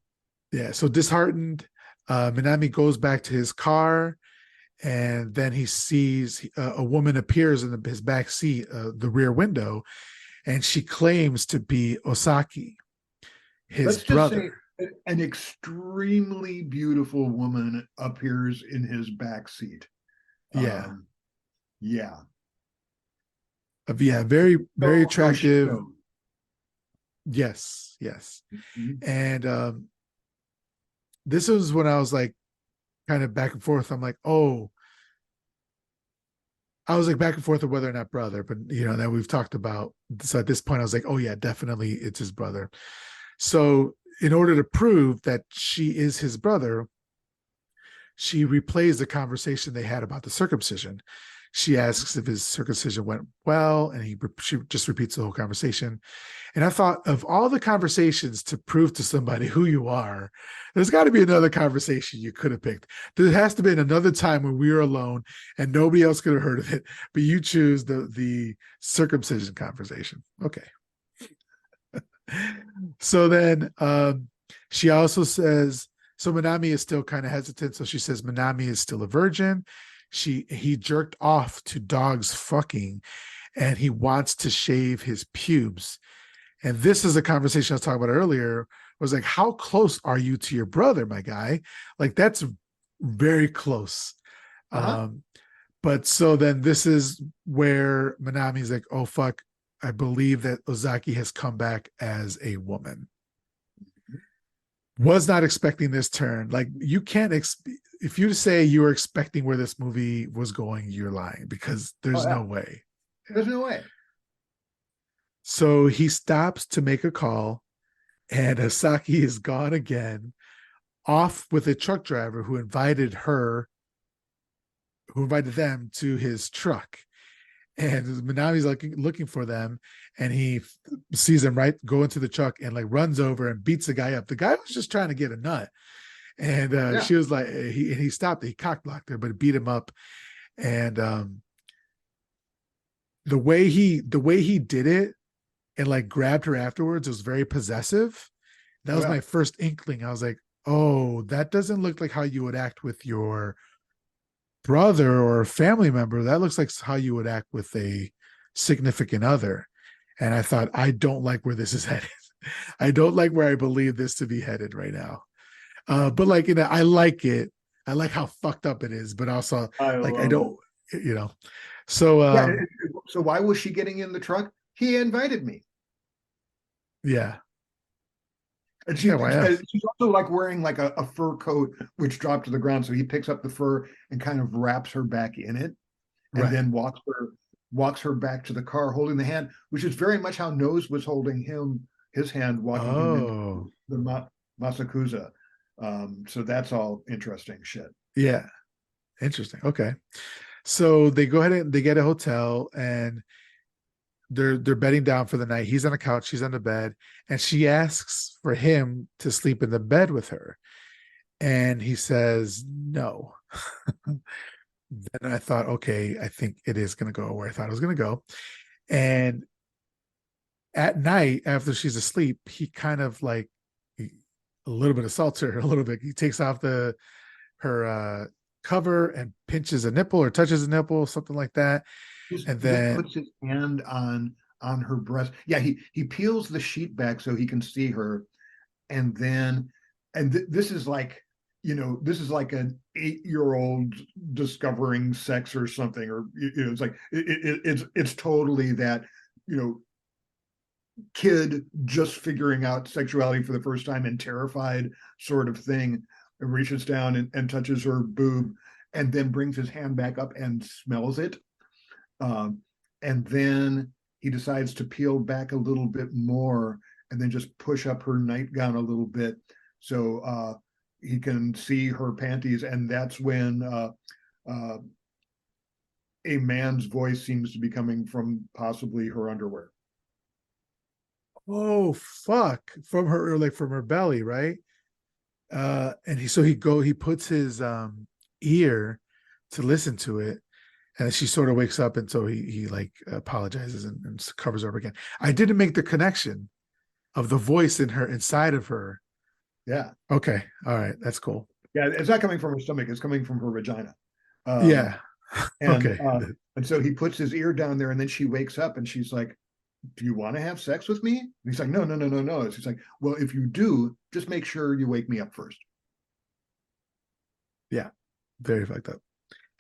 Yeah. So disheartened, Minami goes back to his car, and then he sees a woman appears in his back seat, the rear window, and she claims to be Osaki, his Let's just say brother. an extremely beautiful woman appears in his back seat. Yeah. Yeah. Yeah. Very, very No attractive. show. Yes. Yes. Mhm. And this was when I was like kind of back and forth. I'm like, oh, I was like back and forth of whether or not brother, but that we've talked about. So at this point, I was like, oh yeah, definitely it's his brother. So in order to prove that she is his brother, she replays the conversation they had about the circumcision. She asks if his circumcision went well, and she just repeats the whole conversation. And I thought, of all the conversations to prove to somebody who you are, there's got to be another conversation you could have picked. There has to be another time when we were alone and nobody else could have heard of it, but you choose the circumcision conversation. Okay. So then She also says, so Minami is still kind of hesitant. So she says Minami is still a virgin. He jerked off to dogs fucking, and he wants to shave his pubes. And this is a conversation I was talking about earlier. Was like, how close are you to your brother, my guy? Like, that's very close. Uh-huh. But so then this is where Minami's like, oh fuck, I believe that Ozaki has come back as a woman. Was not expecting this turn. Like, you can't if you say you were expecting where this movie was going, you're lying, because Oh there's yeah. no way. Yeah. There's no way. So he stops to make a call, and Asaki is gone again, off with a truck driver who invited them to his truck. And Minami's looking for them, and he sees them right go into the truck and like runs over and beats the guy up. The guy was just trying to get a nut, and Yeah. she was like, he stopped. He cock blocked her, but beat him up. And the way he did it and like grabbed her afterwards was very possessive. That Oh was yeah. my first inkling. I was like, oh, that doesn't look like how you would act with your brother or a family member. That looks like how you would act with a significant other. And I thought, I don't like where this is headed. I don't like where I believe this to be headed right now. But like, I like it. I like how fucked up it is, but also I like I love it. don't, So Yeah. So why was she getting in the truck? He invited me. yeah. And Yeah, why else? she's also like wearing like a fur coat which dropped to the ground. So he picks up the fur and kind of wraps her back in it, and Right. then walks her back to the car holding the hand, which is very much how Nose was holding his hand, walking him into Oh, the Masakusa. So that's all interesting shit. yeah. Interesting. Okay. So they go ahead and they get a hotel, and they're bedding down for the night. He's on the couch, she's on the bed, and she asks for him to sleep in the bed with her. And he says no. Then I thought, okay, I think it is going to go where I thought it was going to go. And at night, after she's asleep, he kind of like a little bit assaults her a little bit. He takes off her cover and pinches a nipple or touches a nipple, something like that. And He just then, puts his hand on her breast. Yeah, he peels the sheet back so he can see her, and then this is like, this is like an 8-year-old discovering sex or something, or it's like it's totally that, you know kid just figuring out sexuality for the first time and terrified sort of thing, and reaches down and touches her boob, and then brings his hand back up and smells it, um, and then he decides to peel back a little bit more and then just push up her nightgown a little bit so he can see her panties. And that's when uh, a man's voice seems to be coming from possibly her underwear. oh fuck, from her, like from her belly, right? And he puts his ear to listen to it, and she sort of wakes up, and so he like apologizes and covers her up again. I didn't make the connection of the voice in her inside of her. Yeah. Okay, all right, that's cool. Yeah. It's not coming from her stomach, it's coming from her vagina. Um, Yeah. and Okay. and so he puts his ear down there, and then she wakes up and she's like, do you want to have sex with me? And he's like, no, no, no, no, no. She's like, well, if you do, just make sure you wake me up first. Yeah, very fucked up.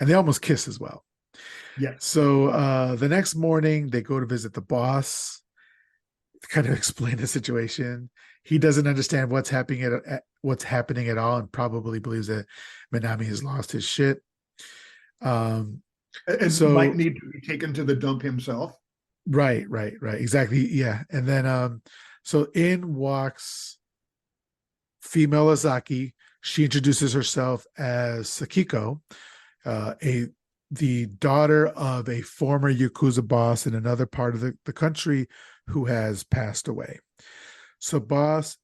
And they almost kiss as well. Yes. So the next morning they go to visit the boss to kind of explain the situation. He doesn't understand what's happening at all, and probably believes that Minami has lost his shit. Um, And might so need to be taken to the dump himself. right, exactly, yeah. And then so in walks female Azaki. She introduces herself as Sakiko, a the daughter of a former Yakuza boss in another part of the country who has passed away. So boss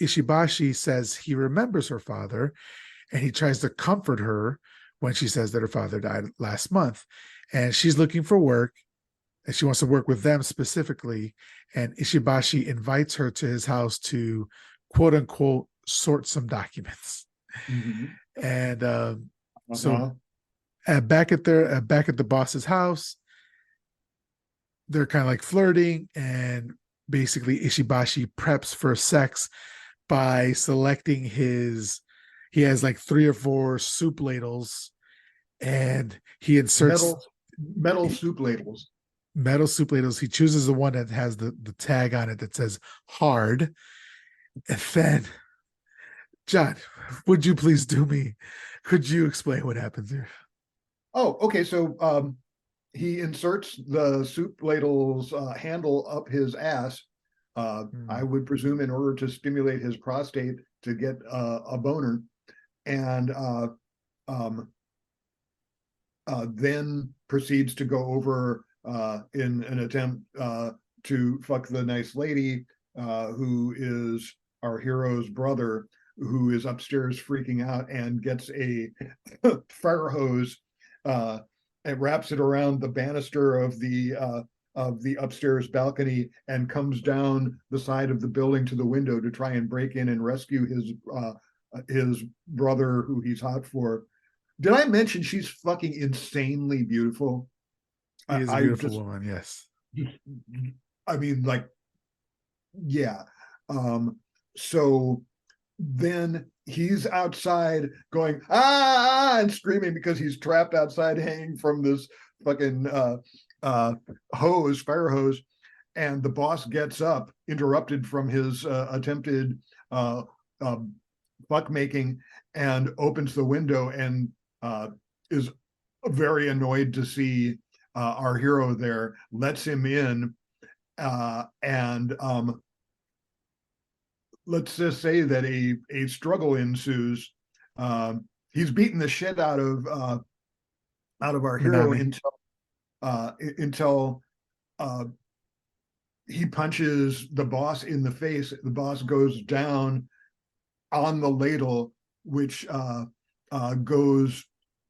Ishibashi says he remembers her father, and he tries to comfort her when she says that her father died last month. And she's looking for work, and she wants to work with them specifically. And Ishibashi invites her to his house to quote unquote sort some documents. Mhm. And so Uh-huh. back at the boss's house, they're kind of like flirting, and basically Ishibashi preps for sex by selecting his, he has like 3 or 4 soup ladles, and he inserts Metal soup ladles. metal soup ladles. He chooses the one that has the tag on it that says hard. And then, John, would you please do me? Could you explain what happens here? Oh, okay. So he inserts the soup ladle's handle up his ass. I Hmm. would presume in order to stimulate his prostate to get a boner, and um, then proceeds to go over in an attempt to fuck the nice lady who is our hero's brother, who is upstairs freaking out and gets a fire hose and wraps it around the banister of the upstairs balcony and comes down the side of the building to the window to try and break in and rescue his brother who he's hot for. Did I mention she's fucking insanely beautiful? She is a I beautiful just, woman, yes. I mean, like, yeah. Um, so then he's outside going and screaming because he's trapped outside hanging from this fucking uh hose, fire hose, and the boss gets up interrupted from his attempted uh, uh buck making and opens the window and is very annoyed to see our hero there, lets him in, and let's just say that a struggle ensues. He's beating the shit out of our hero Minami. until he punches the boss in the face. The boss goes down on the ladle, which goes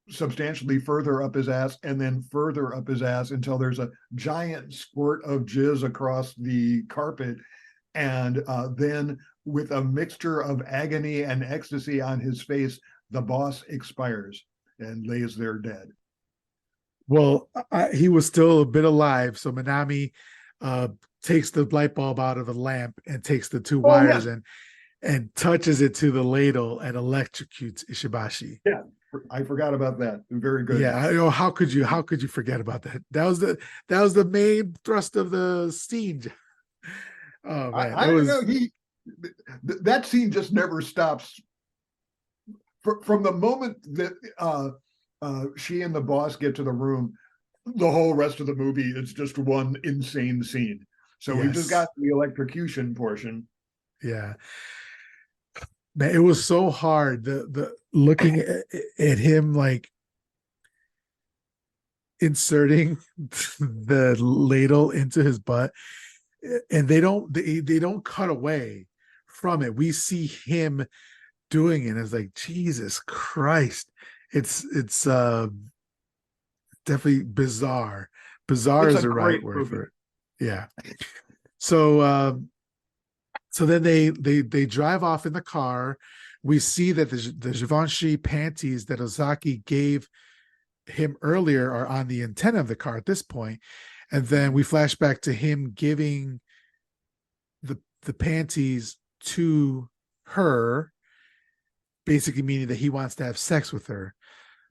substantially further up his ass and then further up his ass until there's a giant squirt of jizz across the carpet. And then, with a mixture of agony and ecstasy on his face, the boss expires and lays there dead. Well, he was still a bit alive, so Minami uh, takes the light bulb out of the lamp and takes the 2 Oh, wires yes. and touches it to the ladle and electrocutes Ishibashi. Yeah. I forgot about that. Very good. Yeah, I know. How could you forget about that? That was the main thrust of the scene. Oh man, I it don't know. was. That scene just never stops. From the moment that she and the boss get to the room, the whole rest of the movie is just one insane scene. So we've just got Yes. the electrocution portion. Yeah, man, it was so hard. The looking at him like inserting the ladle into his butt, and they don't cut away from it. We see him doing it. It's like Jesus Christ. It's definitely bizarre. Bizarre It's is a the right great word movie. for it. Yeah. So so then they drive off in the car. We see that the Givenchy panties that Ozaki gave him earlier are on the antenna of the car at this point. And then we flash back to him giving the panties to her, basically meaning that he wants to have sex with her.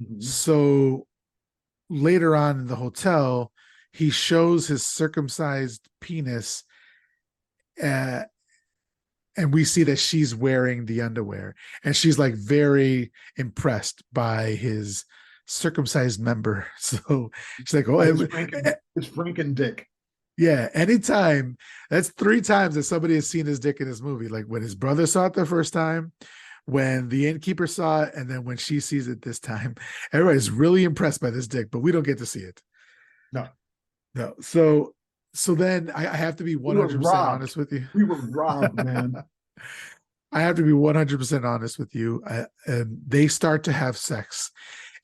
Mm-hmm. So later on in the hotel, he shows his circumcised penis, uh, and we see that she's wearing the underwear, and she's like very impressed by his circumcised member. So she's like, "Oh, His Franken dick. yeah." Anytime, that's 3 times that somebody has seen his dick in this movie. Like when his brother saw it the first time, when the innkeeper saw it, and then when she sees it this time. Everybody's really impressed by this dick, but we don't get to see it. No, No. So then I have to be we were 100% robbed. honest with you. We were robbed, man. I have to be 100% honest with you. They start to have sex,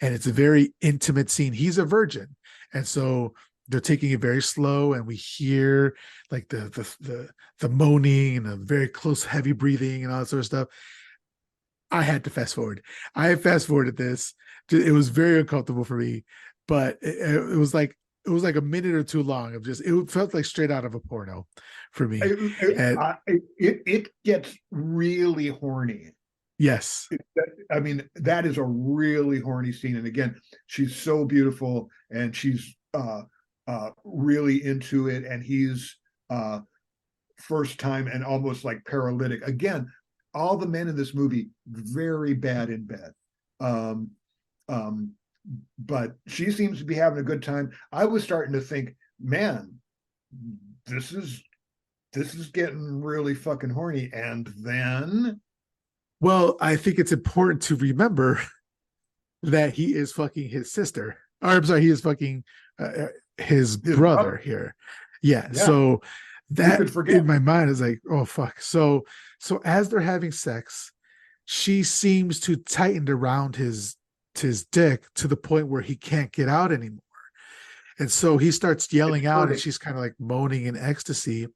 and it's a very intimate scene. He's a virgin. And so they're taking it very slow, and we hear like the moaning and a very close heavy breathing and all that sort of stuff. I had to fast forward. I fast forwarded this. It was very uncomfortable for me, but it was like a minute or two long of just, it felt like straight out of a porno for me. And It gets really horny. yes, I mean, that is a really horny scene. And again, she's so beautiful, and she's really into it. And he's first time and almost like paralytic. Again, all the men in this movie very bad in bed. Um, um, but she seems to be having a good time. I was starting to think, man, this is getting really fucking horny. And then, well, I think it's important to remember that he is fucking his sister. Or I'm sorry, he is fucking his his brother brother, here. Yeah. yeah, So who that could forget? in my mind is like, oh fuck. So as they're having sex, she seems to tighten around his dick to the point where he can't get out anymore. And so he starts It's yelling out, and hurting. she's kind of like moaning in ecstasy.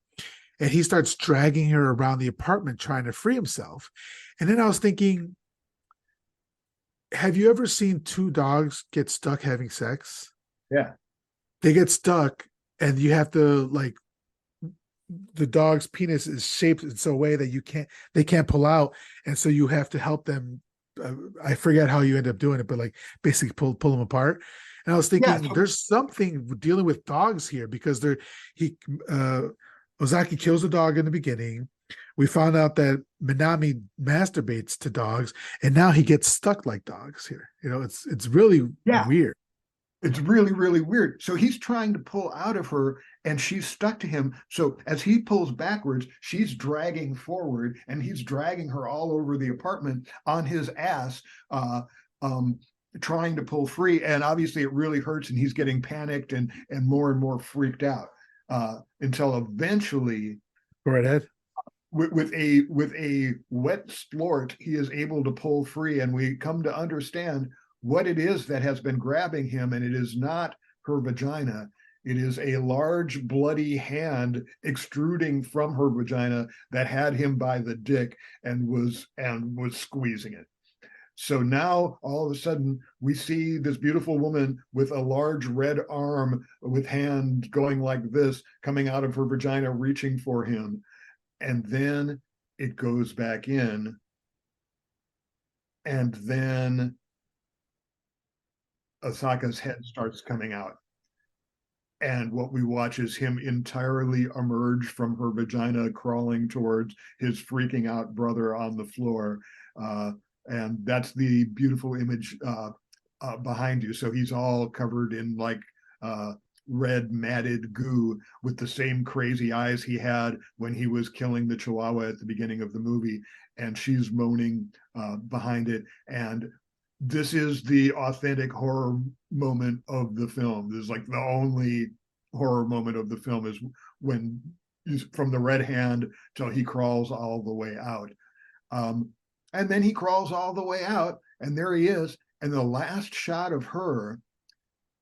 And he starts dragging her around the apartment trying to free himself. And then I was thinking, have you ever seen two dogs get stuck having sex? Yeah, They get stuck, and you have to like, the dog's penis is shaped in such a way that they can't pull out, and so you have to help them. I forget how you end up doing it, but like basically pull them apart. And I was yeah. thinking, So there's something dealing with dogs here, because he uh, Ozaki kills a dog in the beginning. We found out that Minami masturbates to dogs, and now he gets stuck like dogs here. It's really yeah, weird. it's really, really weird. So he's trying to pull out of her, and she's stuck to him. So as he pulls backwards, she's dragging forward, and he's dragging her all over the apartment on his ass, uh, um, trying to pull free. And obviously, it really hurts, and he's getting panicked and more freaked out, until eventually, Go right ahead. with a wet splort, he is able to pull free, and we come to understand what it is that has been grabbing him, and it is not her vagina. It is a large bloody hand extruding from her vagina that had him by the dick and was squeezing it. So now all of a sudden we see this beautiful woman with a large red arm with hand going like this coming out of her vagina reaching for him, and then it goes back in, and then Asaka's head starts coming out. And what we watch is him entirely emerge from her vagina, crawling towards his freaking out brother on the floor. And that's the beautiful image behind you. So he's all covered in like red matted goo with the same crazy eyes he had when he was killing the Chihuahua at the beginning of the movie. And she's moaning behind it. And this is the authentic horror moment of the film. This is like the only horror moment of the film, is when he's from the red hand till he crawls all the way out. And then he crawls all the way out, and there he is. And the last shot of her,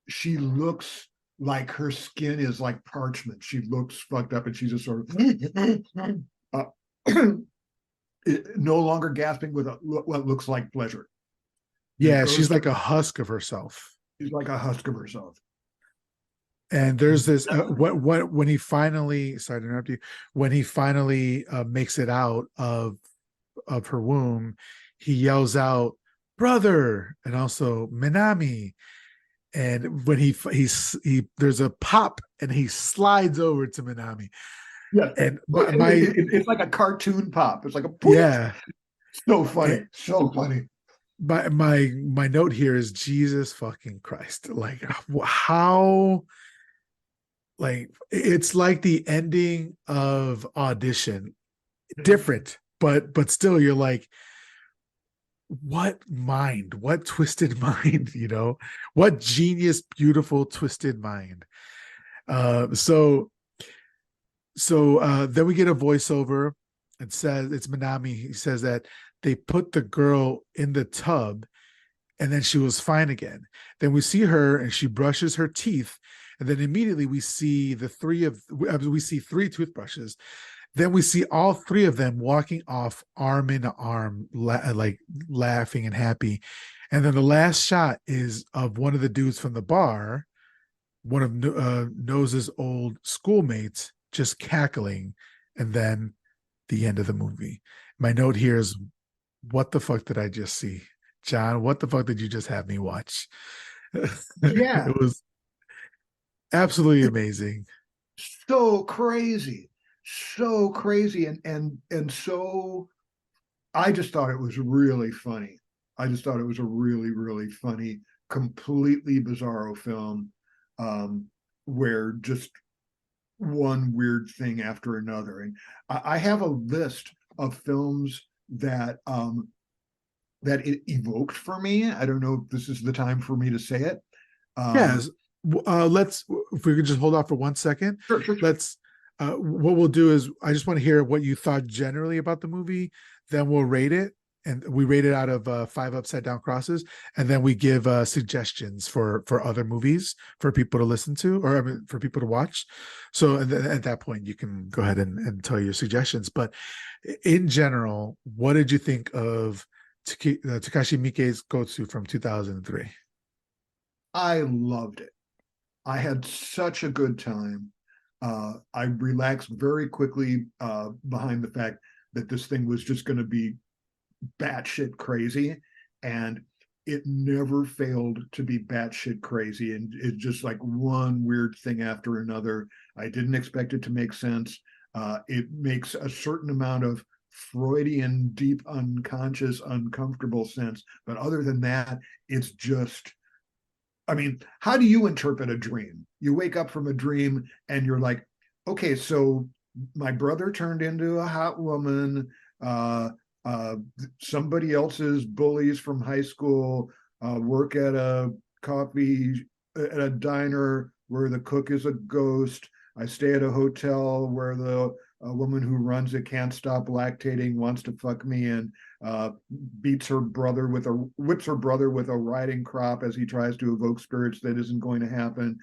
she looks like her skin is like parchment. She looks fucked up, and she's just sort of no longer gasping with what looks like pleasure. Yeah, she's like a husk of herself. She's like a husk of herself. And there's this what when he finally, sorry to interrupt you, when he finally makes it out of her womb, he yells out, "Brother!" and also Minami. And when he there's a pop, and he slides over to Minami. Yeah, And it's like a cartoon pop. It's like a yeah, so funny, so funny. My note here is Jesus fucking Christ. Like, how, like, it's like the ending of Audition, different, but still you're like, what twisted mind, what genius, beautiful twisted mind. So then we get a voiceover. It says it's Minami. He says that they put the girl in the tub, and then she was fine again. Then we see her, and she brushes her teeth, and then immediately we see we see three toothbrushes. Then we see all three of them walking off arm in arm, like laughing and happy. And then the last shot is of one of the dudes from the bar, one of Nose's old schoolmates, just cackling. And then the end of the movie. My note here is, what the fuck did I just see? John, what the fuck did you just have me watch? Yeah, It was absolutely amazing. so crazy, so crazy, and so I just thought it was really funny. I just thought it was a really, really funny, completely bizarro film, where just one weird thing after another. And I have a list of films that that it evoked for me. I don't know if this is the time for me to say it. Yes. Let's, if we could just hold off for 1 second. Sure, sure, sure. Let's, what we'll do is, I just want to hear what you thought generally about the movie. Then we'll rate it. And we rate it out of 5 upside down crosses. And then we give suggestions for other movies for people to listen to, or I mean, for people to watch. So at that point, you can go ahead and tell your suggestions. But in general, what did you think of Takashi Miike's Gozu from 2003? I loved it. I had such a good time. I relaxed very quickly behind the fact that this thing was just going to be batshit crazy, and it never failed to be batshit crazy. And it's just like one weird thing after another. I didn't expect it to make sense. It makes a certain amount of Freudian, deep, unconscious, uncomfortable sense. But other than that, it's just, I mean, how do you interpret a dream? You wake up from a dream and you're like, okay, so my brother turned into a hot woman. Somebody else's bullies from high school work at a diner where the cook is a ghost. I stay at a hotel where the woman who runs it can't stop lactating, wants to fuck me, and whips her brother with a riding crop as he tries to evoke spirits that isn't going to happen.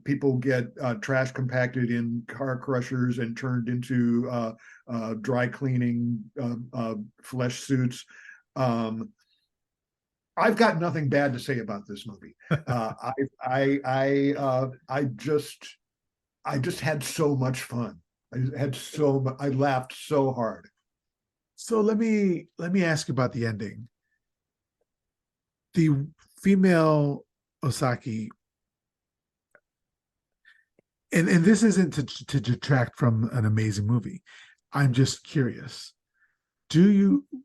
People get trash compacted in car crushers and turned into dry cleaning flesh suits. I've got nothing bad to say about this movie. I just had so much fun. I laughed so hard. So let me ask you about the ending. The female Osaki, and this isn't to detract from an amazing movie. I'm just curious.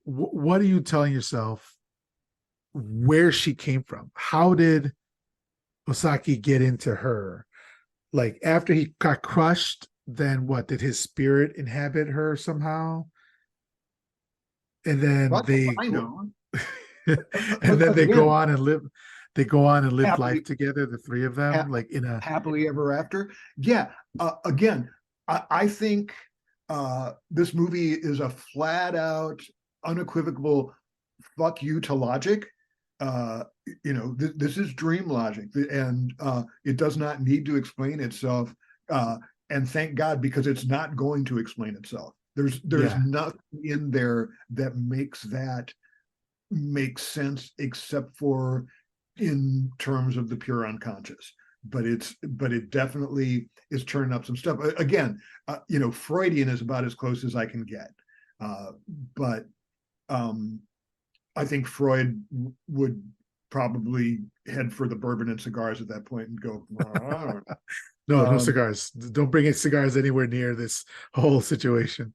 What are you telling yourself where she came from? How did Osaki get into her? Like, after he got crushed, then what? Did his spirit inhabit her somehow? And then But they I go, know. and then they go Again, on and live. They go on and live life happily, together, the three of them, ha- like in a. happily ever after. Yeah. Again, I think this movie is a flat out, unequivocal fuck you to logic. Uh, this is dream logic, and it does not need to explain itself. And thank God, because it's not going to explain itself. There's Yeah, nothing in there that makes sense except for in terms of the pure unconscious. But it definitely is turning up some stuff. Again, Freudian is about as close as I can get. But I think Freud would probably head for the bourbon and cigars at that point and go, no um, cigars. Don't bring cigars anywhere near this whole situation.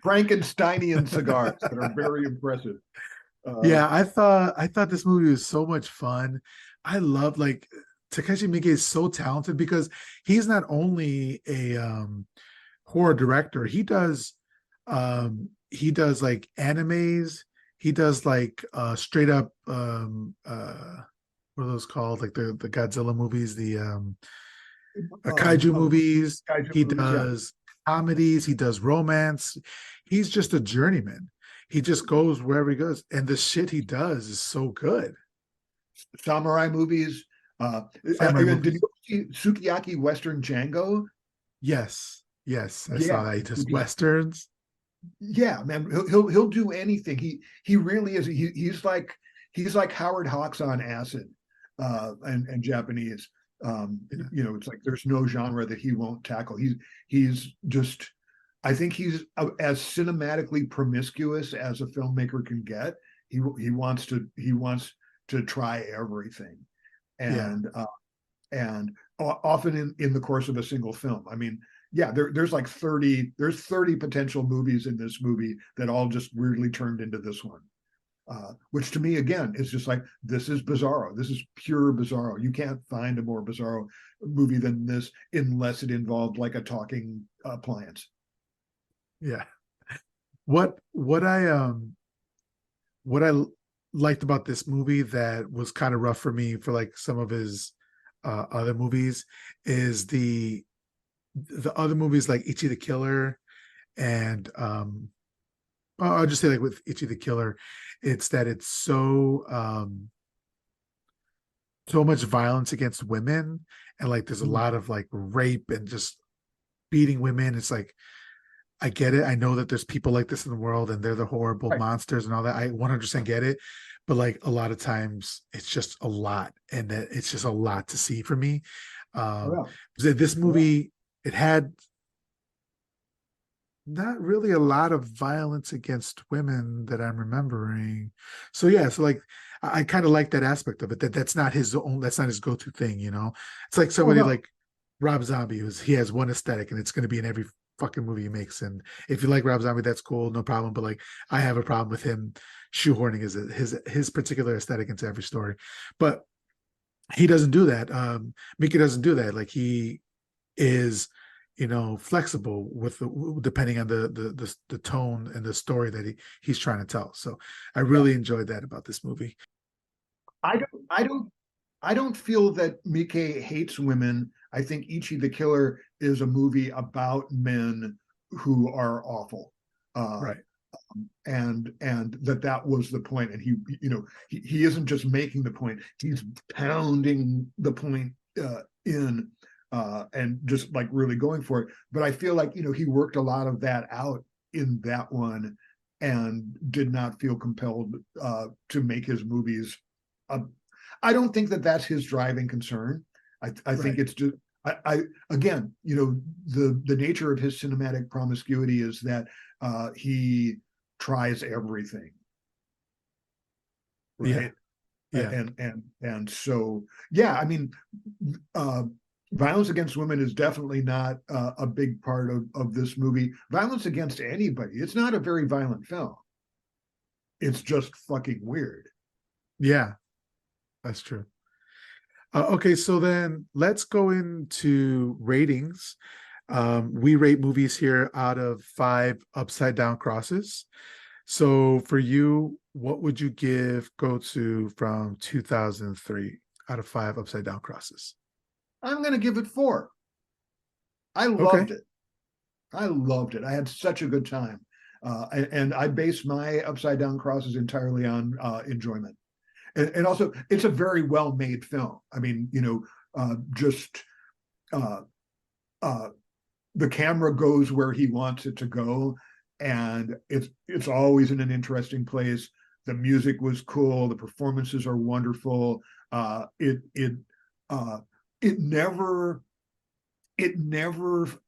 Frankensteinian cigars that are very impressive. Uh, Yeah, I thought this movie was so much fun. I love, like, Takashi Miike is so talented because he's not only a horror director, he does like animes, he does like straight up what are those called? Like the Godzilla movies, the kaiju of movies, kaiju he movies, yeah. does comedies, he does romance. He's just a journeyman. He just goes wherever he goes, and the shit he does is so good. Samurai movies. Samurai Did you movies. Sukiyaki Western Django. Yes, yes, I Yeah, saw that. He does which is westerns. yeah, man. He'll do anything. He really is. He's like Howard Hawks on acid, and Japanese. Yeah, It's like there's no genre that he won't tackle. He's just. I think he's as cinematically promiscuous as a filmmaker can get. He wants to try everything, yeah, and often in the course of a single film. I mean, yeah, there's 30 potential movies in this movie that all just weirdly turned into this one. Which to me again is just like, this is Bizarro. This is pure Bizarro. You can't find a more Bizarro movie than this unless it involved like a talking appliance. yeah. What I liked about this movie that was kind of rough for me for like some of his other movies is the other movies like Ichi the Killer and I'll just say like with Ichi the Killer, it's that it's so much violence against women and like there's a lot of like rape and just beating women. It's like I get it. I know that there's people like this in the world and they're the horrible Right. monsters and all that. I 100% get it. But like a lot of times it's just a lot and that it's just a lot to see for me. Oh, Um, yeah. this Oh, yeah. movie, it had not really a lot of violence against women that I'm remembering. So yeah, so like I kind of like that aspect of it. That's not his own, that's not his go-to thing, you know. It's like Oh, somebody no. like Rob Zombie, he has one aesthetic and it's gonna be in every fucking movie he makes. And if you like Rob Zombie, that's cool, no problem. But like I have a problem with him shoehorning his particular aesthetic into every story. But he doesn't do that. Miike doesn't do that. Like he is flexible with depending on the tone and the story that he's trying to tell. So I Yeah. really enjoyed that about this movie. I don't feel that Miike hates women. I think Ichi the Killer is a movie about men who are awful. Uh, Right, and that was the point. And he isn't just making the point, he's pounding the point in and just like really going for it. But I feel like he worked a lot of that out in that one and did not feel compelled to make his movies. uh, I don't think that that's his driving concern. I think right. it's just I again, the nature of his cinematic promiscuity is that he tries everything, Yeah, right? yeah. And so yeah, I mean, uh, violence against women is definitely not a big part of this movie. Violence against anybody. It's not a very violent film. It's just fucking weird. Yeah, that's true. Okay, so then let's go into ratings. We rate movies here out of 5 upside down crosses. So for you, what would you give Gozu from 2003 out of 5 upside down crosses? I'm going to give it 4. I Okay. loved it. I loved it. I had such a good time. And I base my upside down crosses entirely on enjoyment. And also, it's a very well made film. I mean, just uh, uh, the camera goes where he wants it to go, and it's always in an interesting place. The music was cool. The performances are wonderful. Uh, it never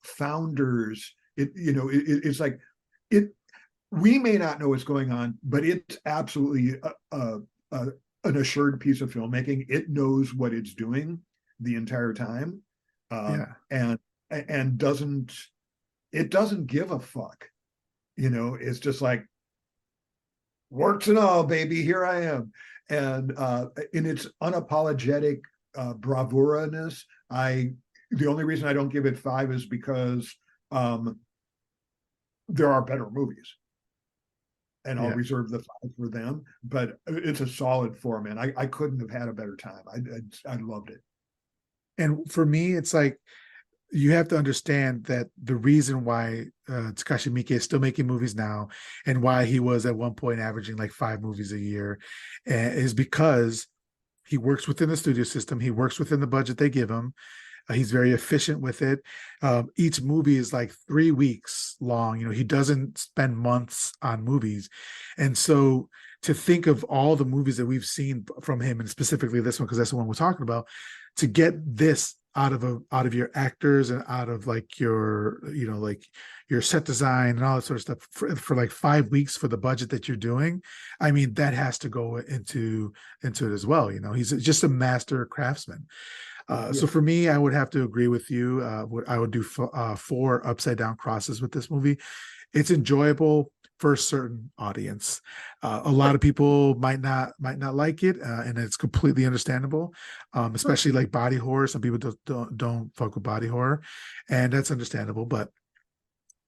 founders. It's like it. We may not know what's going on, but it's absolutely a an assured piece of filmmaking. It knows what it's doing the entire time, Yeah. and doesn't give a fuck. It's just like, warts and all, baby, here I am. And in its unapologetic bravura-ness, the only reason I don't give it 5 is because um, there are better movies, and I'll Yeah. reserve the 5 for them. But it's a solid 4, man. I couldn't have had a better time. I loved it. And for me, it's like you have to understand that the reason why Takashi Miike is still making movies now and why he was at one point averaging like 5 movies a year is because he works within the studio system. He works within the budget they give him. He's very efficient with it. Each movie is like 3 weeks long. He doesn't spend months on movies. And so to think of all the movies that we've seen from him, and specifically this one, because that's the one we're talking about, to get this out of your actors and out of like your like your set design and all that sort of stuff for like 5 weeks for the budget that you're doing. I mean, that has to go into it as well. He's just a master craftsman. So for me, I would have to agree with you. I would do 4 upside down crosses with this movie. It's enjoyable for a certain audience. A lot of people might not like it, and it's completely understandable. Especially like body horror. Some people don't fuck with body horror, and that's understandable. But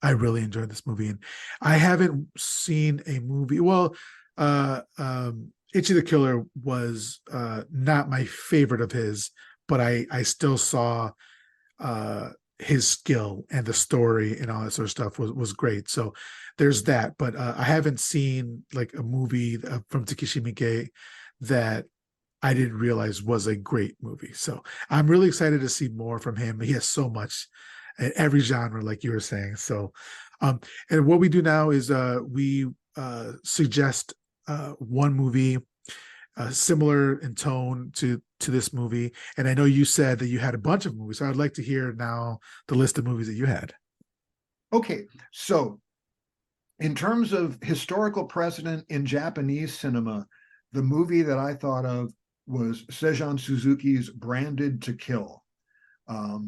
I really enjoyed this movie, and I haven't seen a movie. Well, Itchy the Killer was not my favorite of his, but I still saw his skill, and the story and all that sort of stuff was great. So there's that. But I haven't seen like a movie from Takashi Miike that I didn't realize was a great movie. So I'm really excited to see more from him. He has so much in every genre, like you were saying. So, and what we do now is we suggest one movie similar in tone to this movie. And I know you said that you had a bunch of movies, so I'd like to hear now the list of movies that you had. Okay, so in terms of historical precedent in Japanese cinema, the movie that I thought of was Seijun Suzuki's Branded to Kill.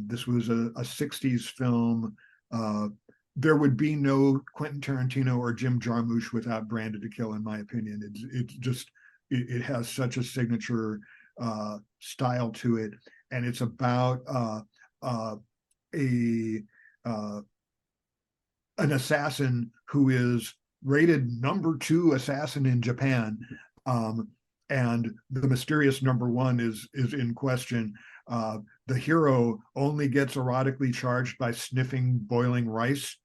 This was a 60s film. There would be no Quentin Tarantino or Jim Jarmusch without Branded to Kill, in my opinion. It has such a signature style to it, and it's about an assassin who is rated number 2 assassin in Japan, and the mysterious number 1 is in question. The hero only gets erotically charged by sniffing boiling rice.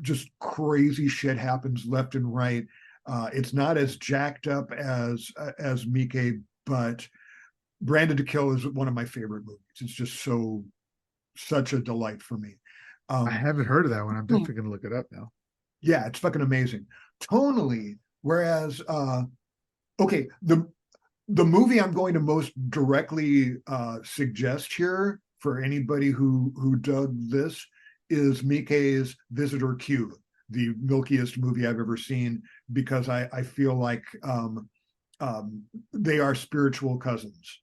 Just crazy shit happens left and right. It's not as jacked up as Miike, but Branded to Kill is one of my favorite movies. It's just such a delight for me. I haven't heard of that one. I'm definitely going to look it up now. Yeah, it's fucking amazing. Tonally, whereas okay, the movie I'm going to most directly suggest here for anybody who dug this is Miike's Visitor Q, the milkiest movie I've ever seen, because I feel like they are spiritual cousins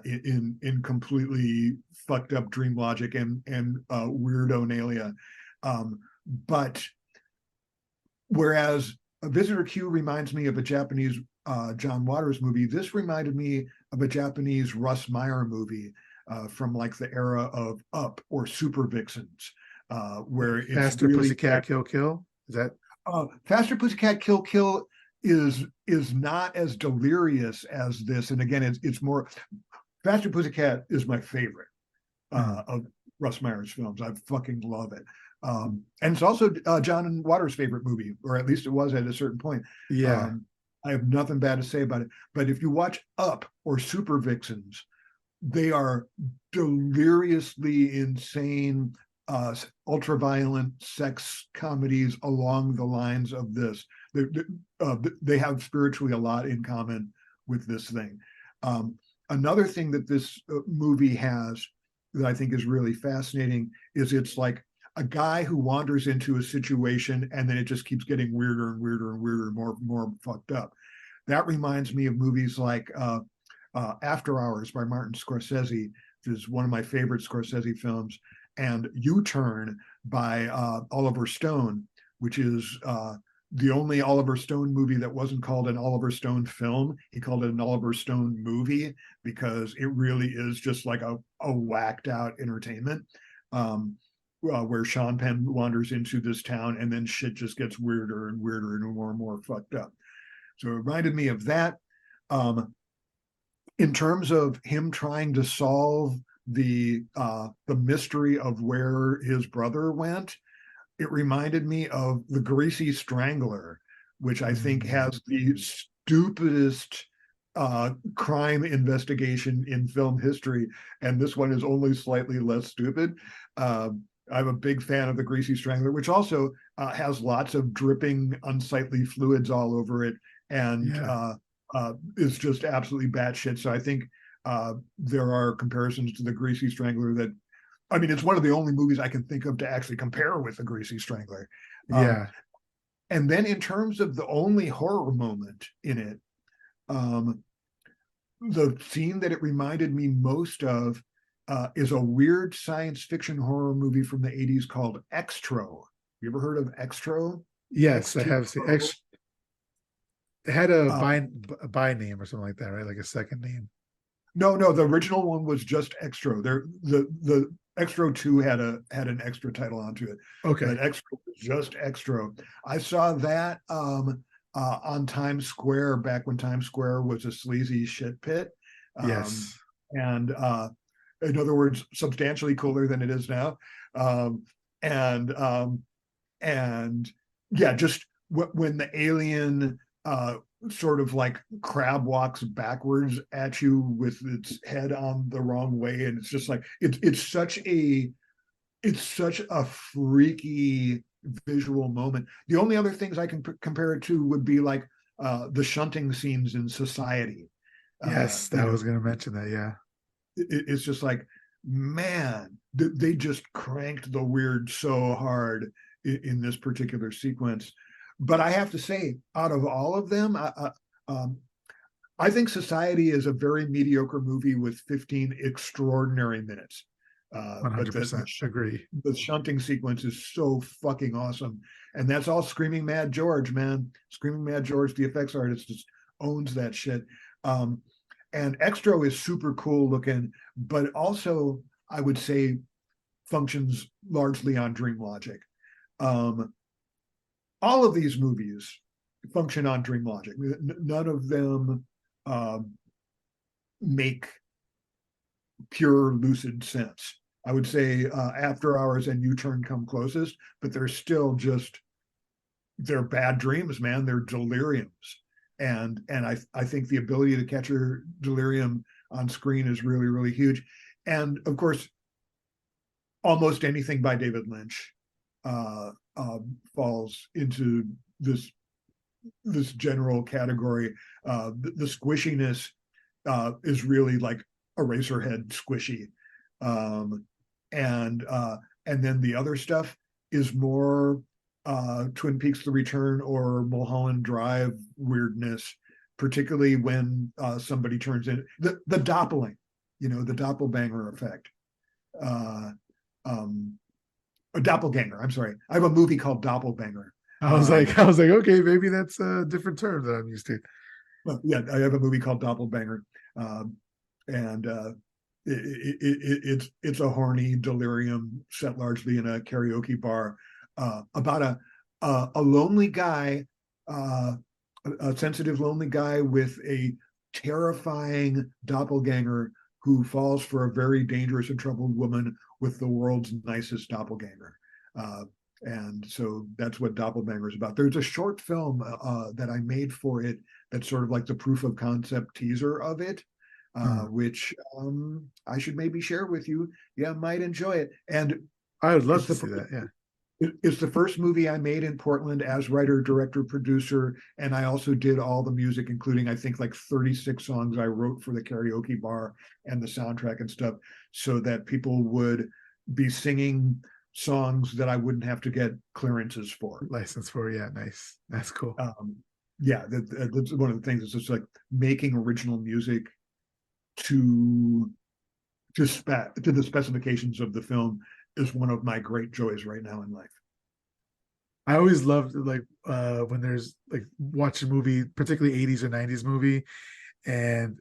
in completely fucked up dream logic and weirdonalia. But whereas a Visitor Q reminds me of a Japanese John Waters movie, this reminded me of a Japanese Russ Meyer movie from like the era of Up or Super Vixens, where it's Faster really Pussycat Kill Kill. Is that Faster Pussycat Kill Kill is not as delirious as this, and again, it's more. Faster Pussycat is my favorite of Russ Meyer's films. I fucking love it. And it's also John Waters' favorite movie, or at least it was at a certain point. Yeah. I have nothing bad to say about it. But if you watch Up or Super Vixens, they are deliriously insane, ultra-violent sex comedies along the lines of this. They have spiritually a lot in common with this thing. Another thing that this movie has that I think is really fascinating is it's like a guy who wanders into a situation and then it just keeps getting weirder and weirder and weirder, more fucked up. That reminds me of movies like After Hours by Martin Scorsese, which is one of my favorite Scorsese films, and U-Turn by Oliver Stone, which is the only Oliver Stone movie that wasn't called an Oliver Stone film. He called it an Oliver Stone movie because it really is just like a whacked out entertainment. Where Sean Penn wanders into this town and then shit just gets weirder and weirder and more fucked up. So it reminded me of that. In terms of him trying to solve the mystery of where his brother went, it reminded me of The Greasy Strangler, which I think has the stupidest crime investigation in film history, and this one is only slightly less stupid. I'm a big fan of The Greasy Strangler, which also has lots of dripping, unsightly fluids all over it, and Yeah. is just absolutely batshit. So I think there are comparisons to The Greasy Strangler that, I mean, it's one of the only movies I can think of to actually compare with The Greasy Strangler. Um, Yeah. and then in terms of the only horror moment in it, um, the scene that it reminded me most of is a weird science fiction horror movie from the 80s called Extro. You ever heard of Extro? Yes, I have seen XTRO? it had a Uh, by name or something like that, right? Like a second name. no, no, the original one was just Extro. There, the Extro 2 had an extra title onto it, Okay. but Extro was just Extro. I saw that on Times Square back when Times Square was a sleazy shit pit. Um, Yes. and in other words, substantially cooler than it is now. Um, and and yeah, just when the alien sort of like crab walks backwards at you with its head on the wrong way, and it's just like it's such a freaky visual moment. The only other things I can compare it to would be like the shunting scenes in Society. Yes, You that know, was gonna mention that. Yeah. it's just like, man, they just cranked the weird so hard in this particular sequence. But I have to say, out of all of them, um, I think Society is a very mediocre movie with 15 extraordinary minutes. But 100% agree. the shunting sequence is so fucking awesome. And that's all Screaming Mad George, man. Screaming Mad George, the effects artist, just owns that shit. Um, and Extro is super cool looking, but also I would say functions largely on dream logic. Um, all of these movies function on dream logic. None of them um, make pure lucid sense. I would say After Hours and U-Turn come closest, but they're still just, they're bad dreams, man. They're deliriums, and I think the ability to capture delirium on screen is really really huge. And of course, almost anything by David Lynch falls into this general category. The squishiness is really like Eraserhead squishy, um, and then the other stuff is more Twin Peaks: The Return or Mulholland Drive weirdness, particularly when somebody turns in the doppling, the doppelbanger effect. Uh, um, a doppelganger. I'm sorry. I have a movie called Doppelbanger. I was Um, like, I was like, okay, maybe that's a different term that I'm used to. well, yeah, I have a movie called Doppelbanger, um, and it's a horny delirium set largely in a karaoke bar about a lonely guy, uh, a sensitive lonely guy with a terrifying doppelganger who falls for a very dangerous and troubled woman with the world's nicest doppelganger. Uh, and so that's what Doppelbanger is about. There's a short film that I made for it that's sort of like the proof of concept teaser of it, Hmm. which I should maybe share with you. Yeah, might enjoy it. And I would love it's to the see that. Yeah. it's the first movie I made in Portland as writer, director, producer, and I also did all the music, including I think like 36 songs I wrote for the karaoke bar and the soundtrack and stuff, so that people would be singing songs that I wouldn't have to get clearances for. License for, yeah, nice. That's cool. Um, yeah, that's one of the things. It's just like making original music to to the specifications of the film is one of my great joys right now in life. I always loved like when there's like watch a movie, particularly 80s or 90s movie, and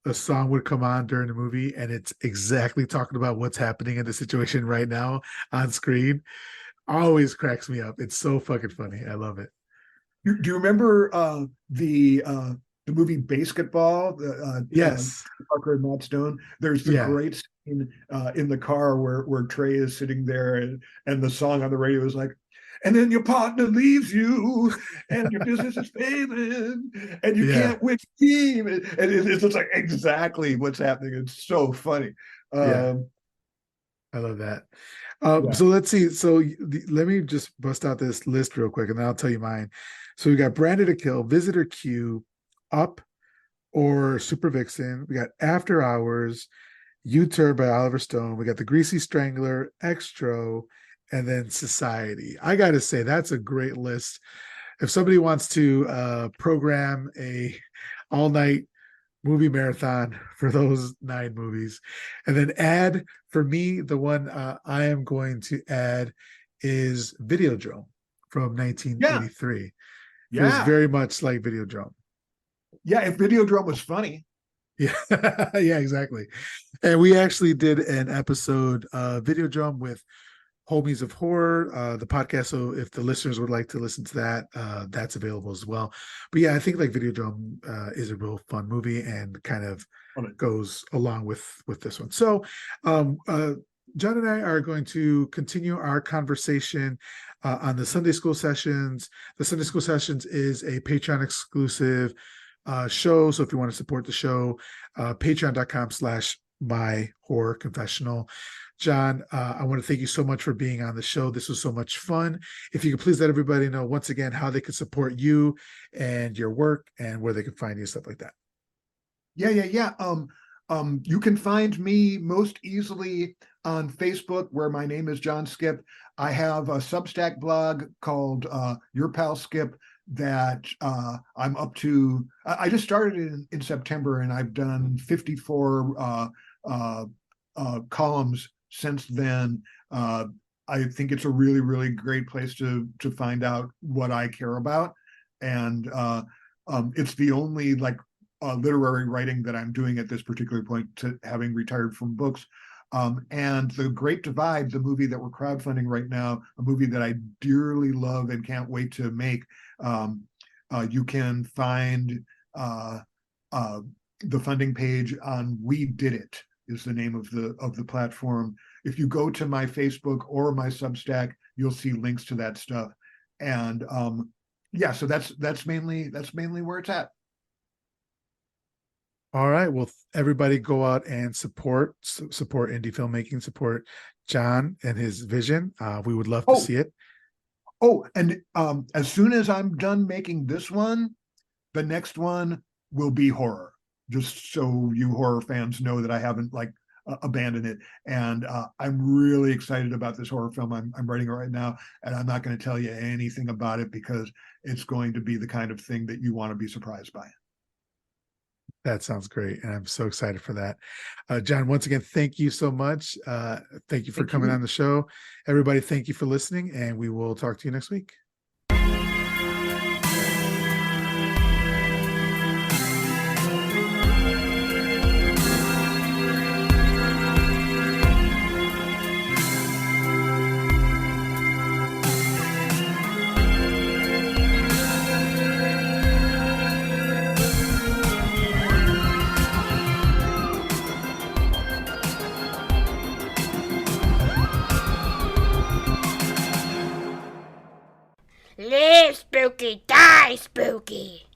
a song would come on during the movie and it's exactly talking about what's happening in the situation right now on screen. Always cracks me up. It's so fucking funny. I love it. Do you remember the movie Basketball? Yes. Parker and Matt Stone. There's the Yeah. great scene in the car where Trey is sitting there, and the song on the radio is like, and then your partner leaves you, and your business is failing, and you Yeah. can't win team, and it's just like exactly what's happening. It's so funny. Yeah. Um, I love that. yeah, So let's see. So let me just bust out this list real quick, and then I'll tell you mine. So we got Branded to Kill, Visitor Q, Up or Super Vixen. We got After Hours, U-Turn by Oliver Stone. We got The Greasy Strangler, Extro, and then Society. I got to say, that's a great list. If somebody wants to program a all-night movie marathon for those 9 movies, and then add for me the one I am going to add is Videodrome from yeah, 1983. Feels yeah, very much like Videodrome. yeah. If Videodrome was funny, Yeah, yeah, exactly. And we actually did an episode Videodrome with Homies of Horror, the podcast. So if the listeners would like to listen to that, that's available as well. But yeah, I think like Videodrome is a real fun movie and kind of goes along with this one. So John and I are going to continue our conversation on the Sunday School Sessions. The Sunday School Sessions is a Patreon exclusive show. So if you want to support the show, patreon.com/my horror confessional. John, I want to thank you so much for being on the show. This was so much fun. If you could please let everybody know once again how they can support you and your work and where they can find you, stuff like that. yeah. You can find me most easily on Facebook, where my name is John Skipp. I have a Substack blog called Your Pal Skip that I'm up to. I just started in September, and I've done 54 columns since then. I think it's a really, really great place to find out what I care about, and it's the only like literary writing that I'm doing at this particular point, to having retired from books. And The Great Divide, the movie that we're crowdfunding right now, a movie that I dearly love and can't wait to make. You can find the funding page on We Did It, is the name of the platform. If you go to my Facebook or my Substack, you'll see links to that stuff. And yeah, so that's mainly where it's at. All right. Well, everybody go out and support indie filmmaking, support John and his vision. We would love to Oh, see it. and as soon as I'm done making this one, the next one will be horror. Just so you horror fans know that I haven't like abandoned it. And I'm really excited about this horror film I'm writing right now. And I'm not going to tell you anything about it because it's going to be the kind of thing that you want to be surprised by. That sounds great. And I'm so excited for that. John, once again, thank you so much. Thank you for Thank coming you. on the show. Everybody, thank you for listening, and we will talk to you next week. Live spooky, die spooky.